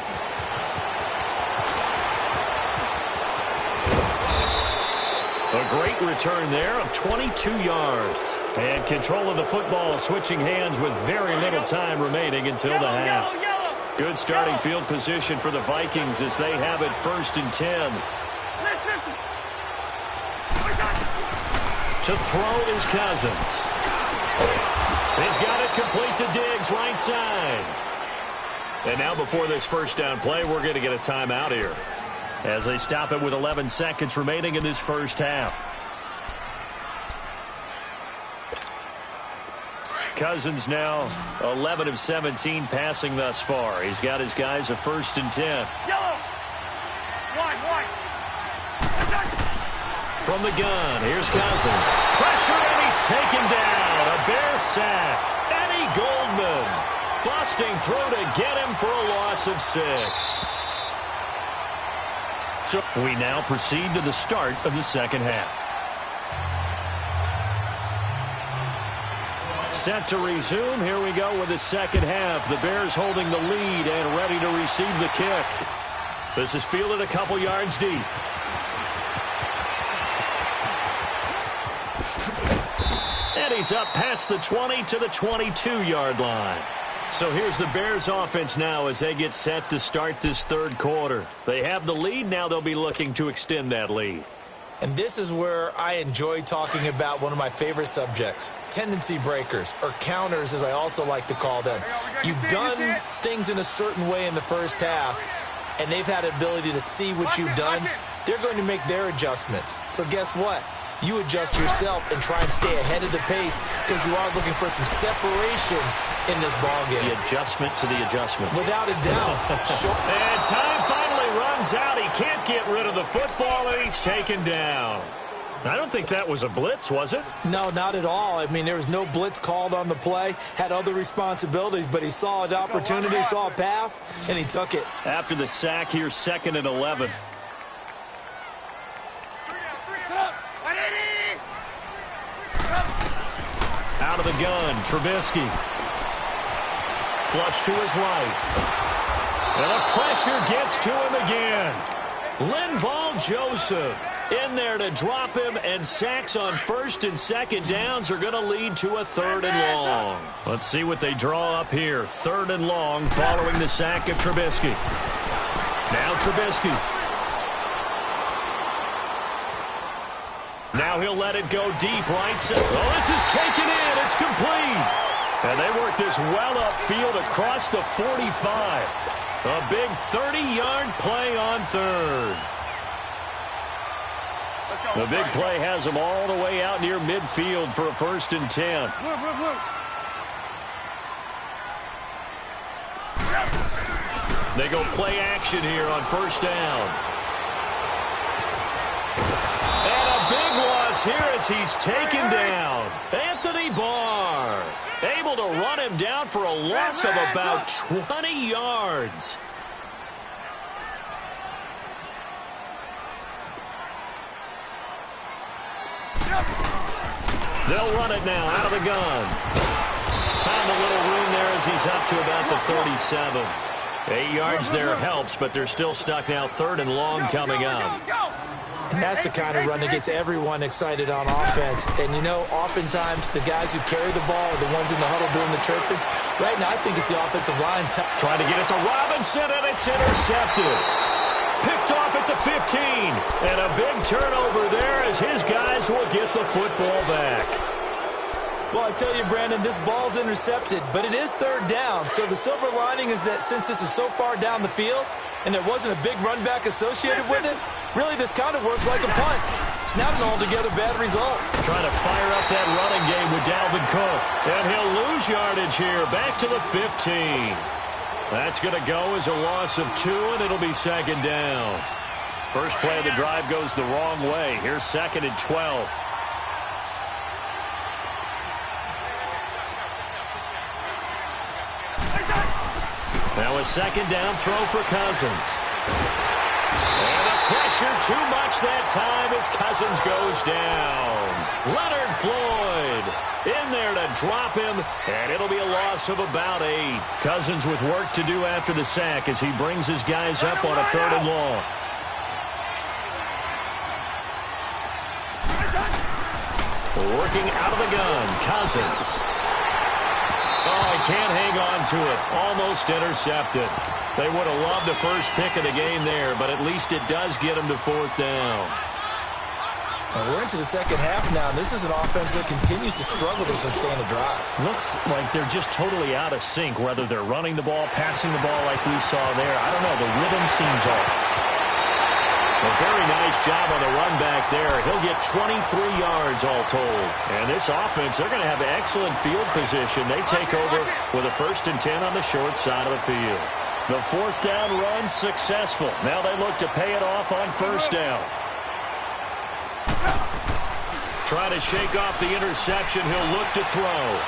A great return there of 22 yards. And control of the football switching hands with very little time remaining until the half. Good starting field position for the Vikings as they have it 1st and 10. To throw is Cousins. He's got it complete to Diggs, right side. And now before this first down play, we're going to get a timeout here as they stop it with 11 seconds remaining in this first half. Cousins now 11 of 17 passing thus far. He's got his guys a 1st and 10. Yellow. Wide. From the gun, here's Cousins. Pressure, and he's taken down. A Bear sack. Eddie Goldman busting through to get him for a loss of 6. So we now proceed to the start of the second half. Set to resume. Here we go with the second half. The Bears holding the lead and ready to receive the kick. This is fielded a couple yards deep. And he's up past the 20 to the 22-yard line. So here's the Bears offense now as they get set to start this third quarter. They have the lead. Now they'll be looking to extend that lead. And this is where I enjoy talking about one of my favorite subjects, tendency breakers, or counters as I also like to call them. You've done things in a certain way in the first half, and they've had the ability to see what you've done. They're going to make their adjustments. So guess what? You adjust yourself and try and stay ahead of the pace because you are looking for some separation in this ballgame. The adjustment to the adjustment. Without a doubt. And time finally runs out. He can't get rid of the football, and he's taken down. I don't think that was a blitz, was it? No, not at all. I mean, there was no blitz called on the play. Had other responsibilities, but he saw an opportunity, saw a path, and he took it. After the sack, here's 2nd and 11. Out of the gun, Trubisky. Flush to his right. And the pressure gets to him again. Linval Joseph in there to drop him, and sacks on 1st and 2nd downs are going to lead to a 3rd and long. Let's see what they draw up here. 3rd and long following the sack of Trubisky. Now Trubisky. Now he'll let it go deep right side. Oh, this is taken in. It's complete. And they work this well upfield across the 45. A big 30-yard play on 3rd. The big play has them all the way out near midfield for a 1st and 10. They go play action here on 1st down. And a big loss here as he's taken down. Anthony Barr. Able to run him down for a loss of about 20 yards. They'll run it now out of the gun. Found a little room there as he's up to about the 37. 8 yards there helps, but they're still stuck now. 3rd and long coming up. And that's the kind of run that gets everyone excited on offense. And, you know, oftentimes the guys who carry the ball are the ones in the huddle doing the chirping. Right now, I think it's the offensive line. Trying to get it to Robinson, and it's intercepted. Picked off at the 15. And a big turnover there as his guys will get the football back. Well, I tell you, Brandon, this ball's intercepted, but it is 3rd down. So the silver lining is that since this is so far down the field and there wasn't a big run back associated with it, really this kind of works like a punt. It's not an altogether bad result. Trying to fire up that running game with Dalvin Cook. And he'll lose yardage here. Back to the 15. That's going to go as a loss of 2, and it'll be 2nd down. First play of the drive goes the wrong way. Here's 2nd and 12. Now a 2nd down throw for Cousins. And the pressure too much that time as Cousins goes down. Leonard Floyd in there to drop him, and it'll be a loss of about 8. Cousins with work to do after the sack as he brings his guys up on a 3rd and long. Working out of the gun, Cousins. Oh, he can't hang on to it. Almost intercepted. They would have loved the first pick of the game there, but at least it does get him to 4th down. And we're into the second half now. This is an offense that continues to struggle to sustain a drive. Looks like they're just totally out of sync, whether they're running the ball, passing the ball like we saw there. I don't know. The rhythm seems off. A very nice job on the run back there. He'll get 23 yards all told. And this offense, they're going to have excellent field position. They take over with a 1st and 10 on the short side of the field. The 4th down run successful. Now they look to pay it off on 1st down. Trying to shake off the interception. He'll look to throw.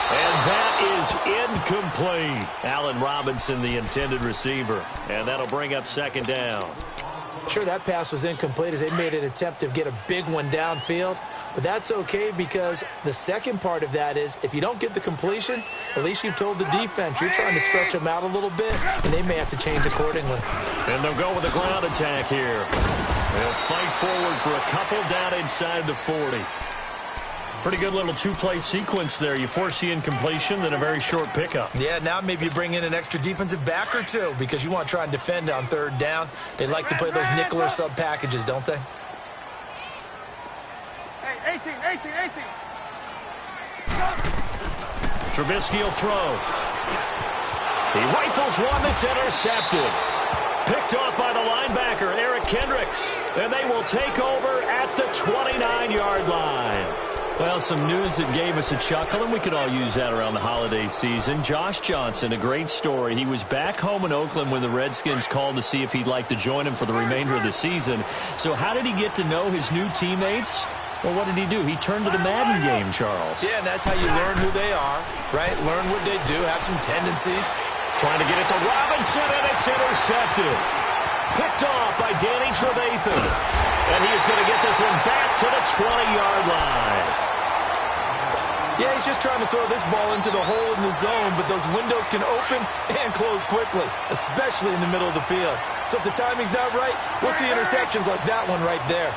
And that is incomplete. Allen Robinson, the intended receiver. And that'll bring up 2nd down. Sure, that pass was incomplete as they made an attempt to get a big one downfield. But that's okay because the second part of that is if you don't get the completion, at least you've told the defense you're trying to stretch them out a little bit, and they may have to change accordingly. And they'll go with a ground attack here. They'll fight forward for a couple down inside the 40. Pretty good little 2-play sequence there. You force the incompletion, then a very short pickup. Yeah, now maybe you bring in an extra defensive back or 2 because you want to try and defend on 3rd down. They like to play those nickel or sub packages, don't they? Hey, 18. Trubisky will throw. He rifles one that's intercepted. Picked off by the linebacker, Eric Kendricks. And they will take over at the 29-yard line. Well, some news that gave us a chuckle, and we could all use that around the holiday season. Josh Johnson, a great story. He was back home in Oakland when the Redskins called to see if he'd like to join him for the remainder of the season. So how did he get to know his new teammates? Well, what did he do? He turned to the Madden game, Charles. Yeah, and that's how you learn who they are, right? Learn what they do, have some tendencies. Trying to get it to Robinson, and it's intercepted. Picked off by Danny Trevathan. And he is going to get this one back to the 20-yard line. Yeah, he's just trying to throw this ball into the hole in the zone, but those windows can open and close quickly, especially in the middle of the field. So if the timing's not right, we'll see interceptions like that one right there.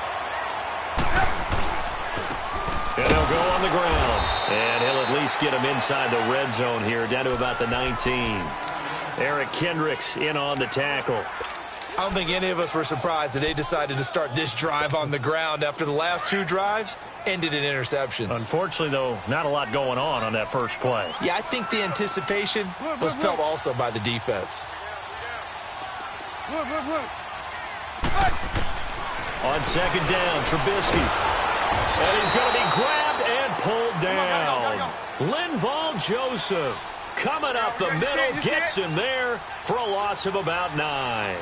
And he'll go on the ground. And he'll at least get him inside the red zone here, down to about the 19. Eric Kendricks in on the tackle. I don't think any of us were surprised that they decided to start this drive on the ground after the last 2 drives ended in interceptions. Unfortunately, though, not a lot going on that first play. Yeah, I think the anticipation was felt also by the defense. On 2nd down, Trubisky. And he's going to be grabbed and pulled down. Linval Joseph coming up the middle, gets him there for a loss of about 9.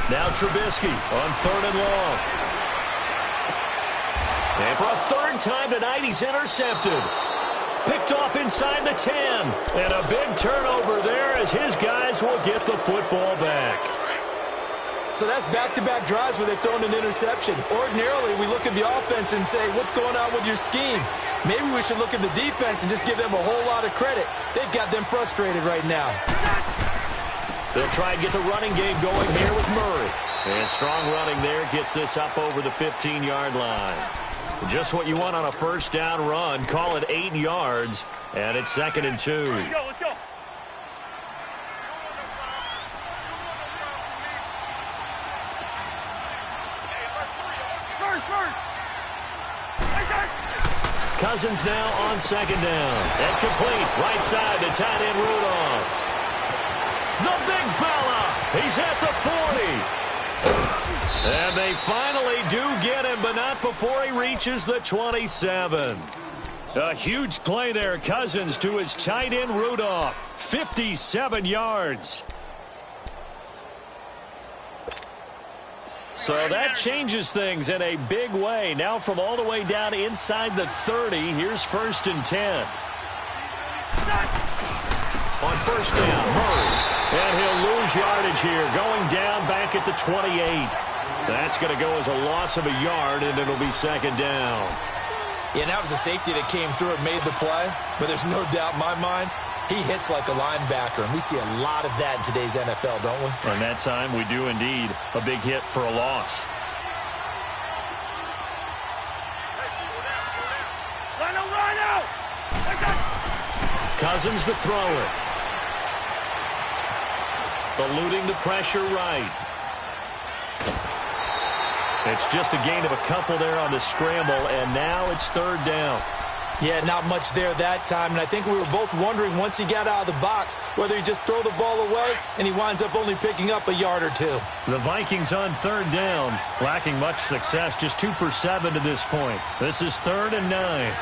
Now Trubisky on 3rd and long. And for a third time tonight, he's intercepted. Picked off inside the 10. And a big turnover there as his guys will get the football back. So that's back-to-back drives where they've thrown an interception. Ordinarily, we look at the offense and say, what's going on with your scheme? Maybe we should look at the defense and just give them a whole lot of credit. They've got them frustrated right now. They'll try and get the running game going here with Murray. And strong running there gets this up over the 15-yard line. Just what you want on a first down run. Call it 8 yards, and it's 2nd and 2. Let's go, let's go. Cousins now on 2nd down. And complete. Right side to tight end Rudolph. The big fella. He's at the 40. And they finally do get him, but not before he reaches the 27. A huge play there. Cousins to his tight end Rudolph. 57 yards. So that changes things in a big way. Now from all the way down inside the 30, here's 1st and 10. On first down, Murray. And he'll lose yardage here, going down back at the 28. That's going to go as a loss of a yard, and it'll be 2nd down. Yeah, and that was a safety that came through and made the play. But there's no doubt in my mind, he hits like a linebacker, and we see a lot of that in today's NFL, don't we? And that time, we do indeed. A big hit for a loss. Rhino! Cousins to throw it. Eluding the pressure right. It's just a gain of a couple there on the scramble, and now it's 3rd down. Yeah, not much there that time, and I think we were both wondering once he got out of the box whether he'd just throw the ball away, and he winds up only picking up a yard or two. The Vikings on 3rd down, lacking much success, just 2 for 7 to this point. This is 3rd and 9.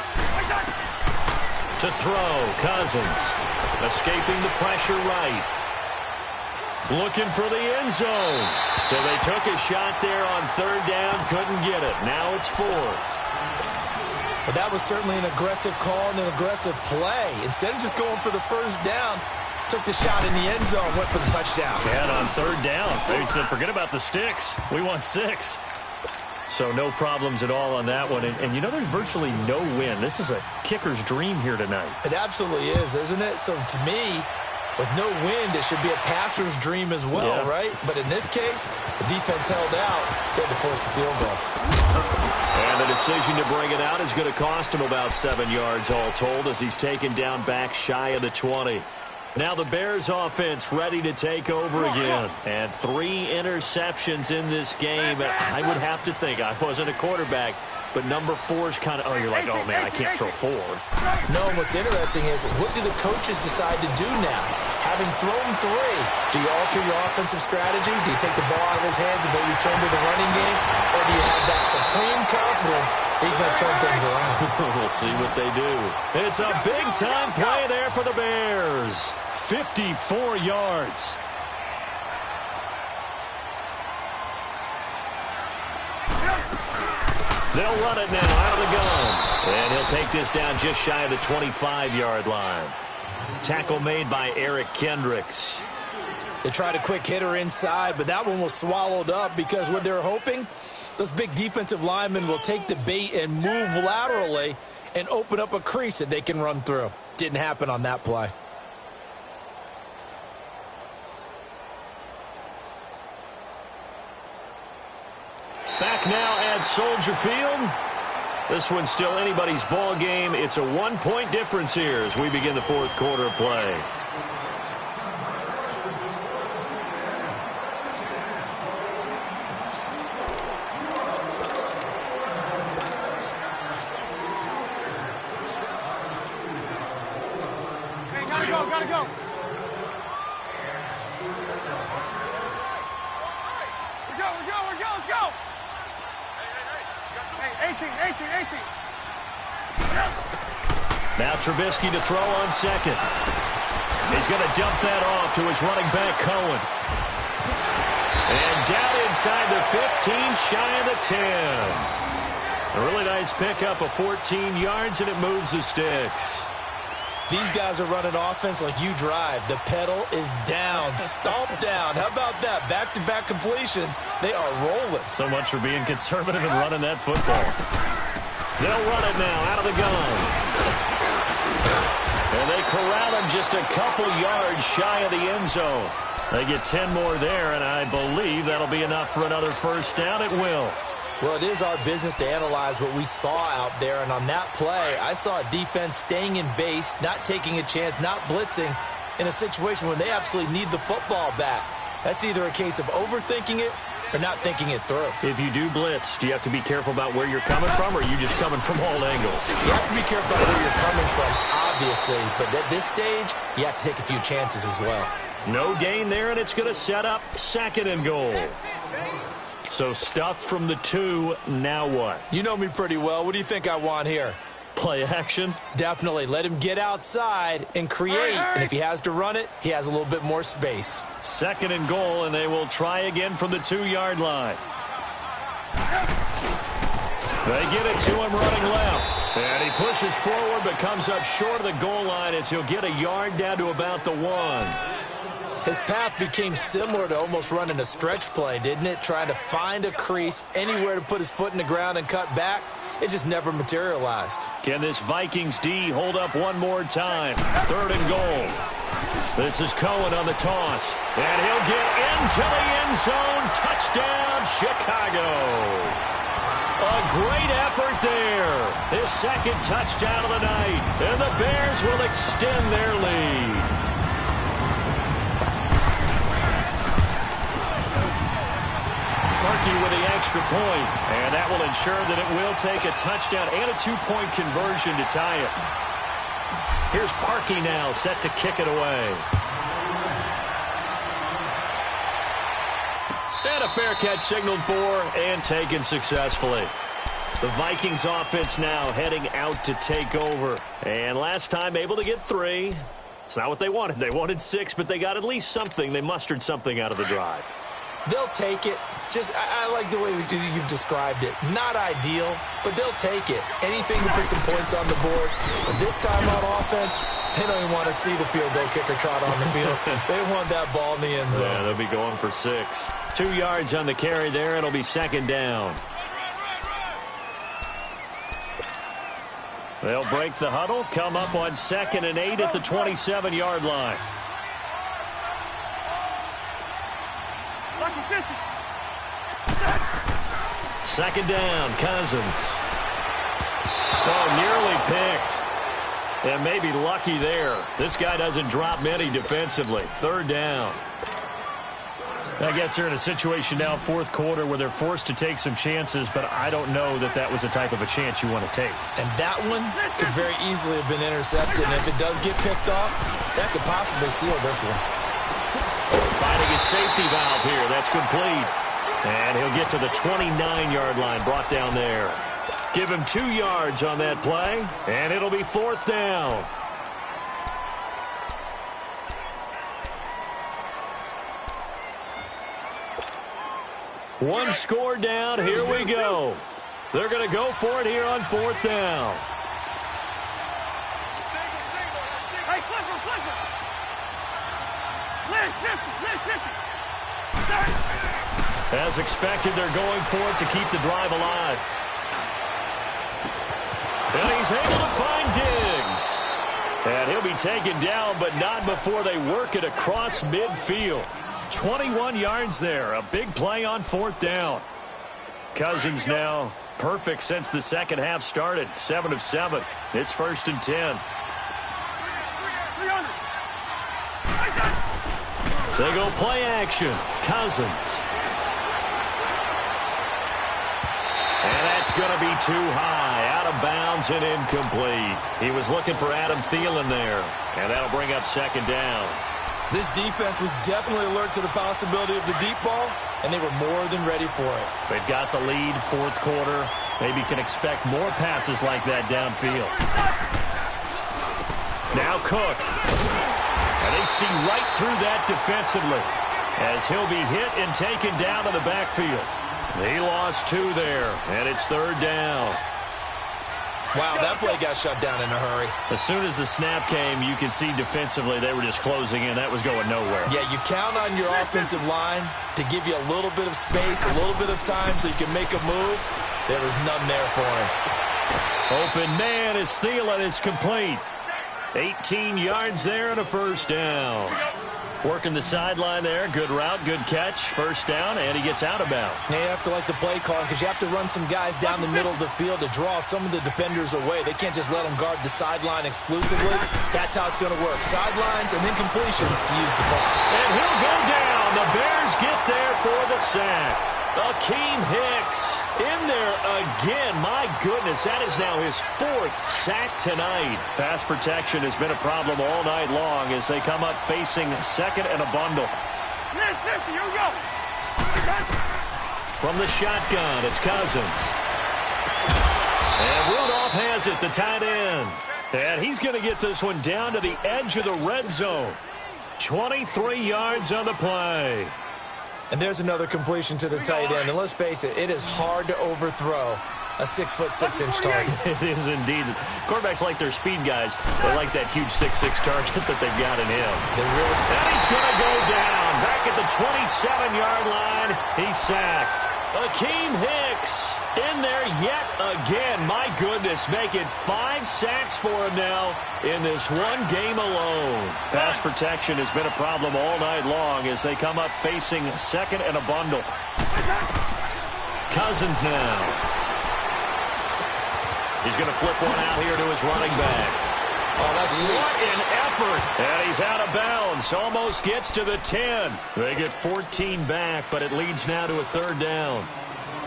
To throw, Cousins, escaping the pressure right. Looking for the end zone. So they took a shot there on 3rd down, couldn't get it. Now it's 4th. But that was certainly an aggressive call and an aggressive play. Instead of just going for the first down, took the shot in the end zone, went for the touchdown. And on 3rd down, they said, forget about the sticks. We want 6. So no problems at all on that one. And you know, there's virtually no win. This is a kicker's dream here tonight. It absolutely is, isn't it? So to me, with no wind, it should be a passer's dream as well, right? But in this case, the defense held out. They had to force the field goal. And the decision to bring it out is going to cost him about 7 yards all told as he's taken down back shy of the 20. Now the Bears offense ready to take over again. And 3 interceptions in this game. I would have to think, I wasn't a quarterback, but number 4 is kind of, you're like, oh man, I can't throw 4. No, what's interesting is, what do the coaches decide to do now? Having thrown 3, do you alter your offensive strategy? Do you take the ball out of his hands and maybe turn to the running game? Or do you have that supreme confidence he's going to turn things around? We'll see what they do. It's a big-time play there for the Bears. 54 yards. They'll run it now out of the gun. And he'll take this down just shy of the 25-yard line. Tackle made by Eric Kendricks. They tried a quick hitter inside, but that one was swallowed up because what they're hoping, those big defensive linemen will take the bait and move laterally and open up a crease that they can run through. Didn't happen on that play. Back now at Soldier Field. This one's still anybody's ball game. It's a 1-point difference here as we begin the 4th quarter of play. Hey, gotta go. Let's go. Hey, 18. Now Trubisky to throw on 2nd. He's going to dump that off to his running back, Cohen. And down inside the 15, shy of the 10. A really nice pickup of 14 yards, and it moves the sticks. These guys are running offense like you drive. The pedal is down, stomped down. How about that? Back-to-back completions. They are rolling. So much for being conservative and running that football. They'll run it now out of the gun. And they corral him just a couple yards shy of the end zone. They get 10 more there, and I believe that'll be enough for another first down. It will. Well, it is our business to analyze what we saw out there, and on that play, I saw a defense staying in base, not taking a chance, not blitzing in a situation when they absolutely need the football back. That's either a case of overthinking it or not thinking it through. If you do blitz, do you have to be careful about where you're coming from, or are you just coming from all angles? You have to be careful about where you're coming from, obviously, but at this stage, you have to take a few chances as well. No gain there, and it's going to set up 2nd and goal. So stuffed from the 2, now what? You know me pretty well. What do you think I want here? Play action? Definitely. Let him get outside and create. And if he has to run it, he has a little bit more space. 2nd and goal, and they will try again from the 2-yard line. They get it to him running left. And he pushes forward but comes up short of the goal line as he'll get a yard down to about the 1. His path became similar to almost running a stretch play, didn't it? Trying to find a crease, anywhere to put his foot in the ground and cut back. It just never materialized. Can this Vikings D hold up one more time? 3rd and goal. This is Cohen on the toss. And he'll get into the end zone. Touchdown, Chicago. A great effort there. His 2nd touchdown of the night. And the Bears will extend their lead. With the extra point, and that will ensure that it will take a touchdown and a 2-point conversion to tie it. Here's Parkey now, set to kick it away. And a fair catch signaled for and taken successfully. The Vikings offense now heading out to take over. And last time able to get 3. It's not what they wanted. They wanted 6, but they got at least something. They mustered something out of the drive. They'll take it. I like the way you've described it. Not ideal, but they'll take it. Anything to put some points on the board. But this time on offense, they don't even want to see the field goal kicker trot on the field. They want that ball in the end zone. Yeah, they'll be going for 6. 2 yards on the carry there. It'll be 2nd down. They'll break the huddle, come up on 2nd and 8 at the 27-yard line. Second down, Cousins. Oh, nearly picked. And maybe lucky there. This guy doesn't drop many defensively. 3rd down. I guess they're in a situation now, 4th quarter, where they're forced to take some chances, but I don't know that that was the type of a chance you want to take. And that one could very easily have been intercepted. And if it does get picked off, that could possibly seal this one. Finding his safety valve here. That's complete. And he'll get to the 29-yard line, brought down there. Give him 2 yards on that play, and it'll be 4th down. One score down. Here we go. They're going to go for it here on 4th down. Hey, Clifford. As expected, they're going for it to keep the drive alive. And he's able to find Diggs. And he'll be taken down, but not before they work it across midfield. 21 yards there. A big play on 4th down. Cousins now perfect since the second half started. 7 of 7. It's 1st and 10. They go play action. Cousins. And that's going to be too high. Out of bounds and incomplete. He was looking for Adam Thielen there. And that'll bring up 2nd down. This defense was definitely alert to the possibility of the deep ball, and they were more than ready for it. They've got the lead, 4th quarter. Maybe can expect more passes like that downfield. Now Cook. And they see right through that defensively as he'll be hit and taken down to the backfield. He lost 2 there, and it's 3rd down. Wow, that play got shut down in a hurry. As soon as the snap came, you could see defensively they were just closing in. That was going nowhere. Yeah, you count on your offensive line to give you a little bit of space, a little bit of time so you can make a move. There was none there for him. Open man is Thielen. It's complete. 18 yards there and a 1st down. Working the sideline there. Good route, good catch. 1st down, and he gets out of bounds. Yeah, you have to like the play calling because you have to run some guys down the middle of the field to draw some of the defenders away. They can't just let them guard the sideline exclusively. That's how it's going to work. Sidelines and then completions to use the clock. And he'll go down. The Bears get there for the sack. Akeem Hicks in there again. My goodness, that is now his 4th sack tonight. Pass protection has been a problem all night long as they come up facing 2nd and a bundle. Here we go. From the shotgun, it's Cousins. And Rudolph has it, the tight end. And he's going to get this one down to the edge of the red zone. 23 yards on the play. And there's another completion to the tight end. And let's face it, it is hard to overthrow a 6'6" target. It is indeed. Quarterbacks like their speed guys. They like that huge 6'6" target that they've got in him. And he's going to go down. Back at the 27-yard line. He's sacked. Akeem Hicks in there yet again. My goodness, making 5 sacks for him now in this one game alone. Pass protection has been a problem all night long as they come up facing 2nd and a bundle. Cousins now. He's going to flip one out here to his running back. Oh, that's sweet. What an effort. And he's out of bounds. Almost gets to the 10. They get 14 back, but it leads now to a 3rd down.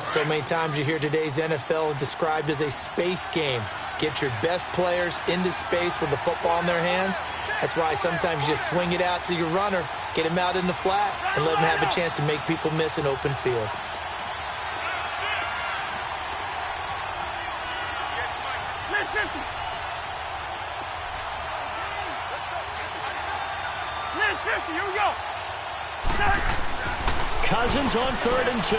So many times you hear today's NFL described as a space game. Get your best players into space with the football in their hands. That's why sometimes you just swing it out to your runner, get him out in the flat, and let him have a chance to make people miss an open field. Here we go. Cousins on 3rd and 2.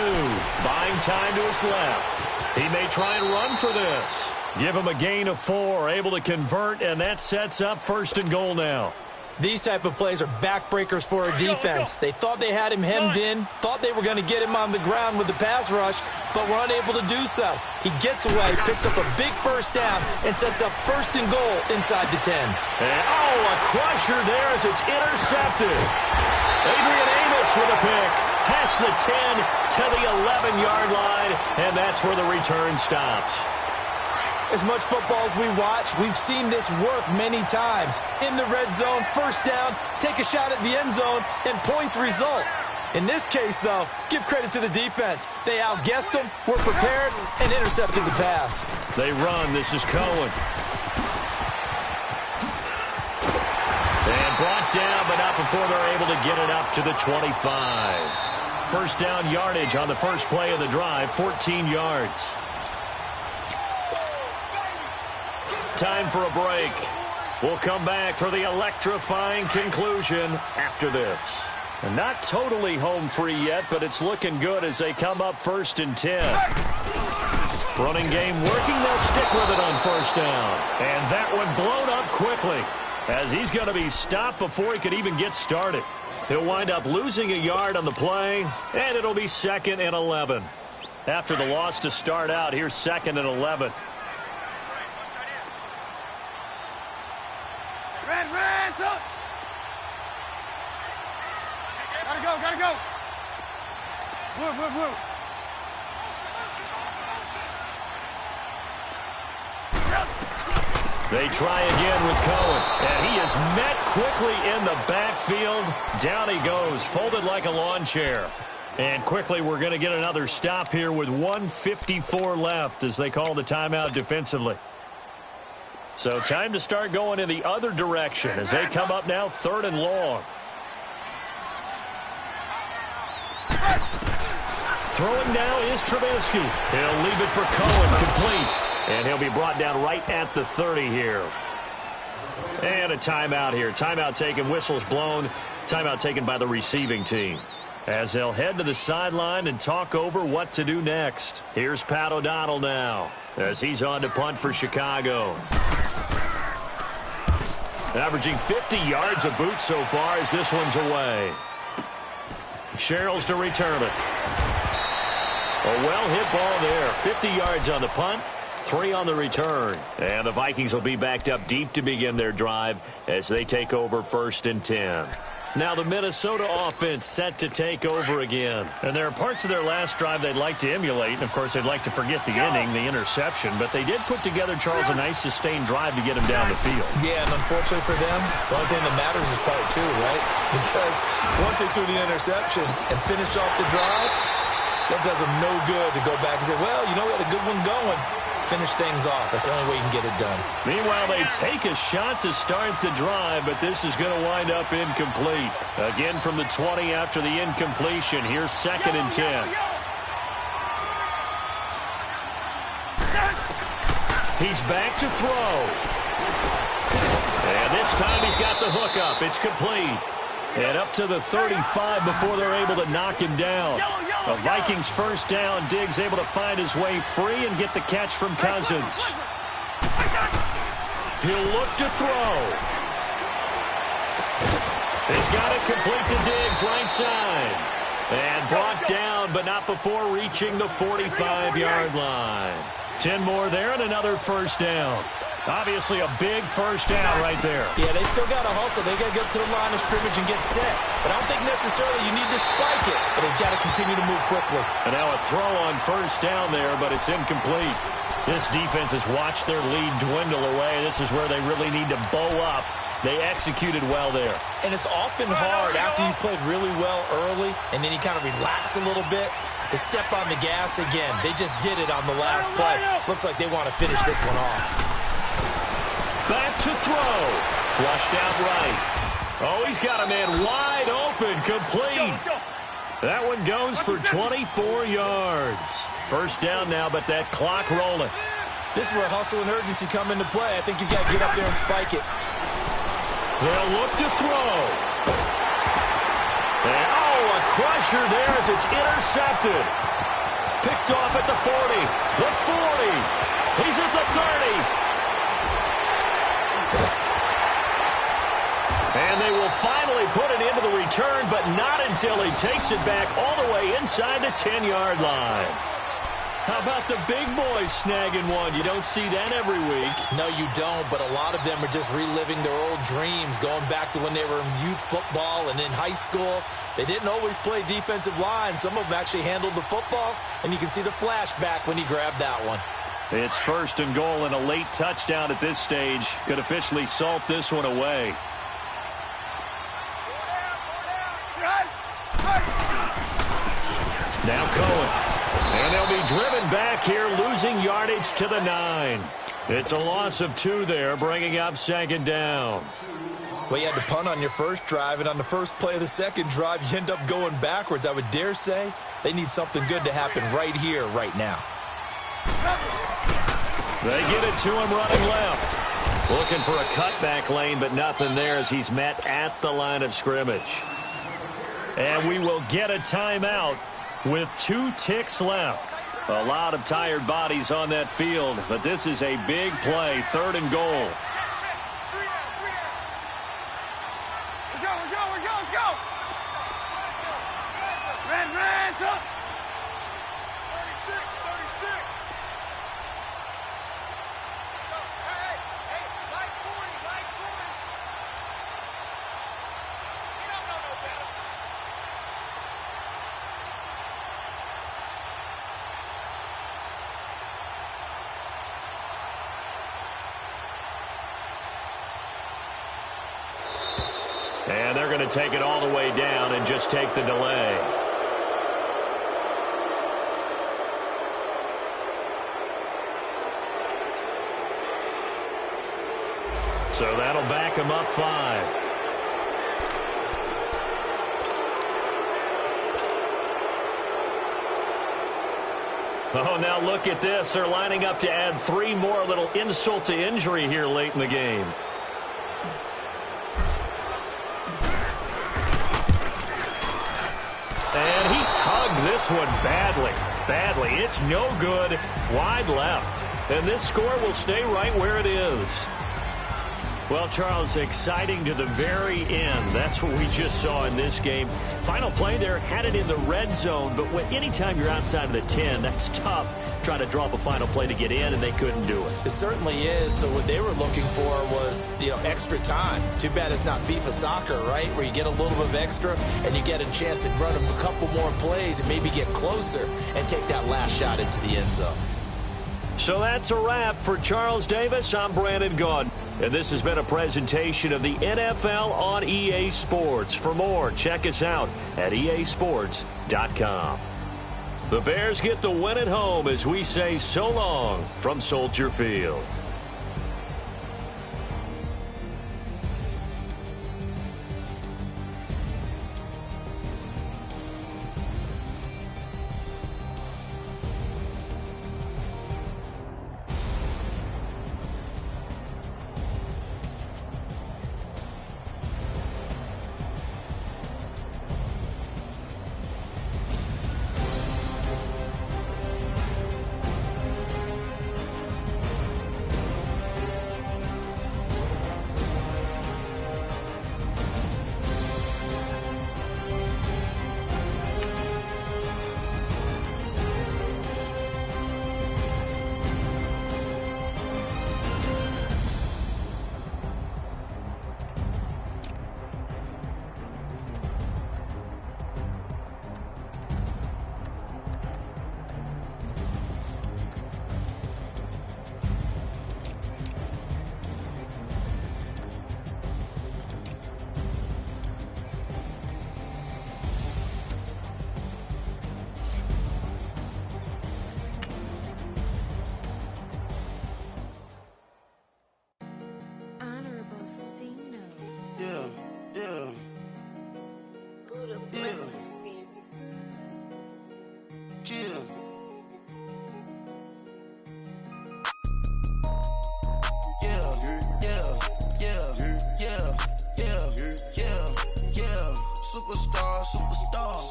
Buying time to his left. He may try and run for this. Give him a gain of 4. Able to convert, and that sets up 1st and goal now. These type of plays are backbreakers for a defense. They thought they had him hemmed in, thought they were going to get him on the ground with the pass rush, but were unable to do so. He gets away, picks up a big 1st down, and sets up 1st and goal inside the 10. And, a crusher there as it's intercepted. Adrian Amos with a pick. Past the 10 to the 11-yard line, and that's where the return stops. As much football as we watch, we've seen this work many times. In the red zone, 1st down, take a shot at the end zone, and points result. In this case, though, give credit to the defense. They outguessed them, were prepared, and intercepted the pass. They run. This is Cohen. And brought down, but not before they're able to get it up to the 25. 1st down yardage on the first play of the drive, 14 yards. Time for a break. We'll come back for the electrifying conclusion after this. And not totally home free yet, but it's looking good as they come up 1st and 10. Running game working. They'll stick with it on 1st down. And that one blown up quickly as he's going to be stopped before he could even get started. He'll wind up losing a yard on the play, and it'll be 2nd and 11. After the loss to start out, here's 2nd and 11. Red, up. Gotta go. Woo. They try again with Cohen, and he is met quickly in the backfield. Down he goes, folded like a lawn chair. And quickly we're going to get another stop here with 1:54 left as they call the timeout defensively. So time to start going in the other direction as they come up now 3rd and long. Throwing now is Trubisky. He'll leave it for Cohen, complete. And he'll be brought down right at the 30 here. And a timeout here. Timeout taken, whistles blown. Timeout taken by the receiving team. as they'll head to the sideline and talk over what to do next. Here's Pat O'Donnell now as he's on to punt for Chicago. Averaging 50 yards a boot so far as this one's away. Sherrills to return it. A well-hit ball there. 50 yards on the punt, 3 on the return. And the Vikings will be backed up deep to begin their drive as they take over 1st and 10. Now the Minnesota offense set to take over again. And there are parts of their last drive they'd like to emulate. And, of course, they'd like to forget the inning, the interception. But they did put together, Charles, a nice sustained drive to get him down the field. Yeah, and unfortunately for them, the only thing that matters is part 2, right? Because once they threw the interception and finished off the drive, that does them no good to go back and say, well, you know, we had a good one going. Finish things off. That's the only way you can get it done. Meanwhile, they take a shot to start the drive, but this is going to wind up incomplete. Again from the 20 after the incompletion. Here's 2nd and 10. He's back to throw. And this time he's got the hook up. It's complete. And up to the 35 before they're able to knock him down. A Vikings first down. Diggs able to find his way free and get the catch from Cousins. He'll look to throw. He's got it complete to Diggs, right side. And brought down, but not before reaching the 45-yard line. 10 more there and another first down. Obviously a big first down right there. Yeah, they still got to hustle. They got to get up to the line of scrimmage and get set. But I don't think necessarily you need to spike it. But they've got to continue to move quickly. And now a throw on first down there, but it's incomplete. This defense has watched their lead dwindle away. This is where they really need to bow up. They executed well there. And it's often hard after you've played really well early and then you kind of relax a little bit to step on the gas again. They just did it on the last play. Looks like they want to finish this one off. Back to throw. Flushed out right. Oh, he's got a man wide open. Complete. That one goes for 24 yards. First down now, but that clock rolling. This is where hustle and urgency come into play. I think you've got to get up there and spike it. They'll look to throw. And, a crusher there as it's intercepted. Picked off at the 40, the 40. He's at the 30. And they will finally put it into the return, but not until he takes it back all the way inside the 10-yard line. How about the big boys snagging one? You don't see that every week. No, you don't, but a lot of them are just reliving their old dreams, going back to when they were in youth football and in high school. They didn't always play defensive line. Some of them actually handled the football, and you can see the flashback when he grabbed that one. It's 1st and goal and a late touchdown at this stage. Could officially salt this one away. Now Cohen. And they'll be driven back here, losing yardage to the 9. It's a loss of 2 there, bringing up 2nd down. Well, you had to punt on your first drive, and on the first play of the second drive, you end up going backwards. I would dare say they need something good to happen right here, right now. They get it to him running left. Looking for a cutback lane, but nothing there as he's met at the line of scrimmage. And we will get a timeout with 2 ticks left. A lot of tired bodies on that field, but this is a big play, 3rd and goal. Let's go. Ran, up. 36. Hey, light 40. You don't know no better. And they're going to take it all the way down and just take the delay. So that'll back them up 5. Oh, now look at this. They're lining up to add 3 more, a little insult to injury here late in the game. this one badly. It's no good. Wide left. And this score will stay right where it is. Well, Charles, exciting to the very end. That's what we just saw in this game. Final play there, had it in the red zone, but anytime you're outside of the 10, that's tough trying to draw up a final play to get in, and they couldn't do it. It certainly is. So what they were looking for was, extra time. Too bad it's not FIFA soccer, right, where you get a little bit of extra and you get a chance to run a couple more plays and maybe get closer and take that last shot into the end zone. So that's a wrap for Charles Davis. I'm Brandon Gaudin. And this has been a presentation of the NFL on EA Sports. For more, check us out at easports.com. The Bears get the win at home as we say so long from Soldier Field.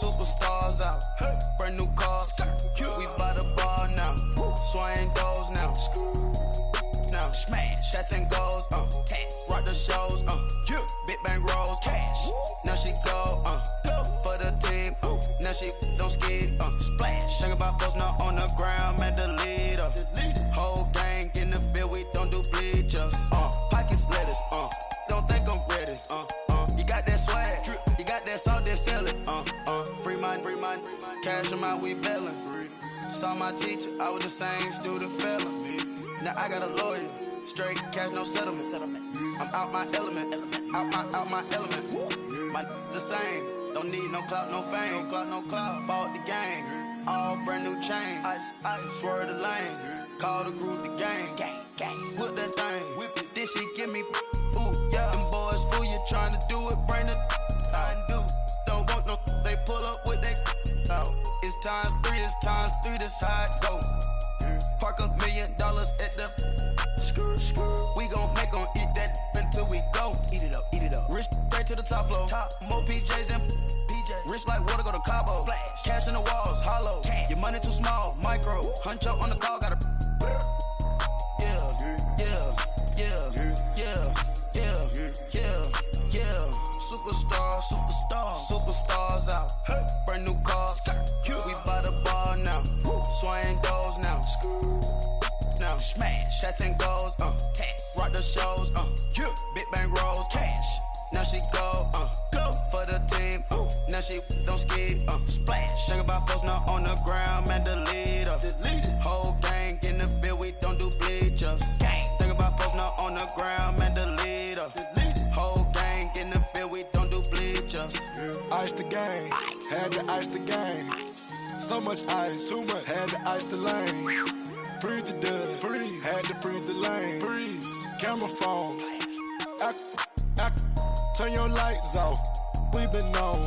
Superstars out. Brand new cars. We buy the bar now. Swing doors now. Now smash. Shots and goals. Rock the shows. Big bang rolls. Cash. Now she go. For the team. Now she don't skid. Splash. Think about post now on the ground. Man, the leader. Whole gang in the field. We don't do bleachers. Pockets lettuce. Don't think I'm ready. You got that swag. You got that salt, that sell it. Free mind. Cash amount, we bailing. Saw my teacher, I was the same student fella. Now I got a lawyer. Straight cash, no settlement. I'm out my element. Out my element. My the same. Don't need no clout, no fame. No clout. Bought the game. All brand new chain. Ice. Swerve the lane. Call the group the gang. Whip that thing. Whip it. This shit give me. Ooh, yeah. Them boys fool you trying to do it. Bring the. Don't want no. They pull up with that. It's times 3. This how it go. Park $1 million at the. We gon' make 'em eat that until we go. Eat it up. Rich straight to the top floor. More PJs than PJs. Rich like water, go to Cabo. Flash. Cash in the walls, hollow. Cash. Your money too small, micro. Huncho on the call, gotta. Superstars out. Brand new cars. We buy the bar now. Swing doors now. Now smash. Shots and goals. Rock the shows. Big bang rolls. Cash. Now she go. For the team. Now she don't skid. Splash. Think about post now on the ground. Man, the leader. Whole gang in the field. We don't do bleachers. Think about post now on the ground. Man, the leader. Whole gang in the field. We don't do bleachers. Ice the game, had to ice the game. So much ice, too much, had to ice the lane. Freeze the dud, freeze, had to freeze the lane. Freeze, camera phone. Turn your lights off. We been on.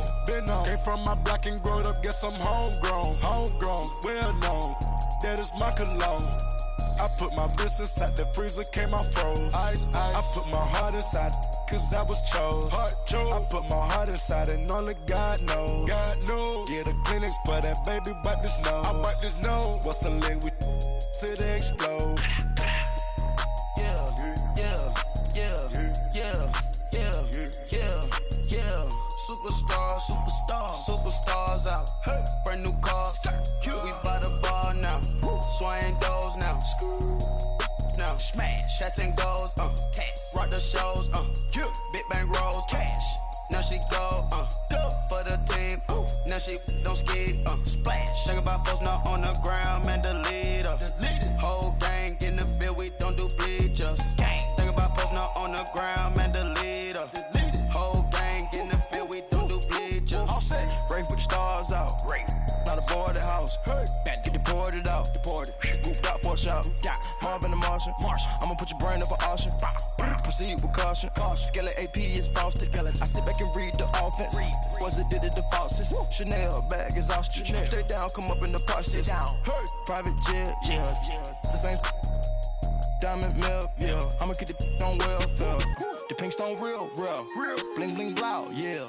Came from my block and growed up, guess I'm homegrown, well known. That is my cologne. I put my wrist inside the freezer, came out froze. Ice. I put my heart inside, cause I was chose. I put my heart inside and only God knows. Yeah, the clinics, but that baby wipe this nose. I wipe this nose. What's a leg with till they explode? Superstars out. Brand new cars. We by the bar now. Swaying doors now. Now smash. Shots and goals. Rock the shows. Big bang rolls. Cash. Now she go. For the team. Now she don't ski. Splash. Think about post now on the ground. Man, the leader. Whole gang in the field. We don't do bleachers. Think about post now on the ground. Man, the leader. Whole gang in the field. We don't do bleachers. All set. Rafe with the stars out. Not a boarded house. Get deported out. Moved out for a shot. Marvin the Martian. I'ma put your brain up for auction. Proceed with caution. Skeleton AP is frosted. I sit back and read the offense. Was it did it the faucets? Chanel bag is ostrich. Stay down, come up in the process. Private jet, yeah. The same diamond milk, yeah. I'ma keep the on welfare. The pink stone real. Bling bling loud, yeah.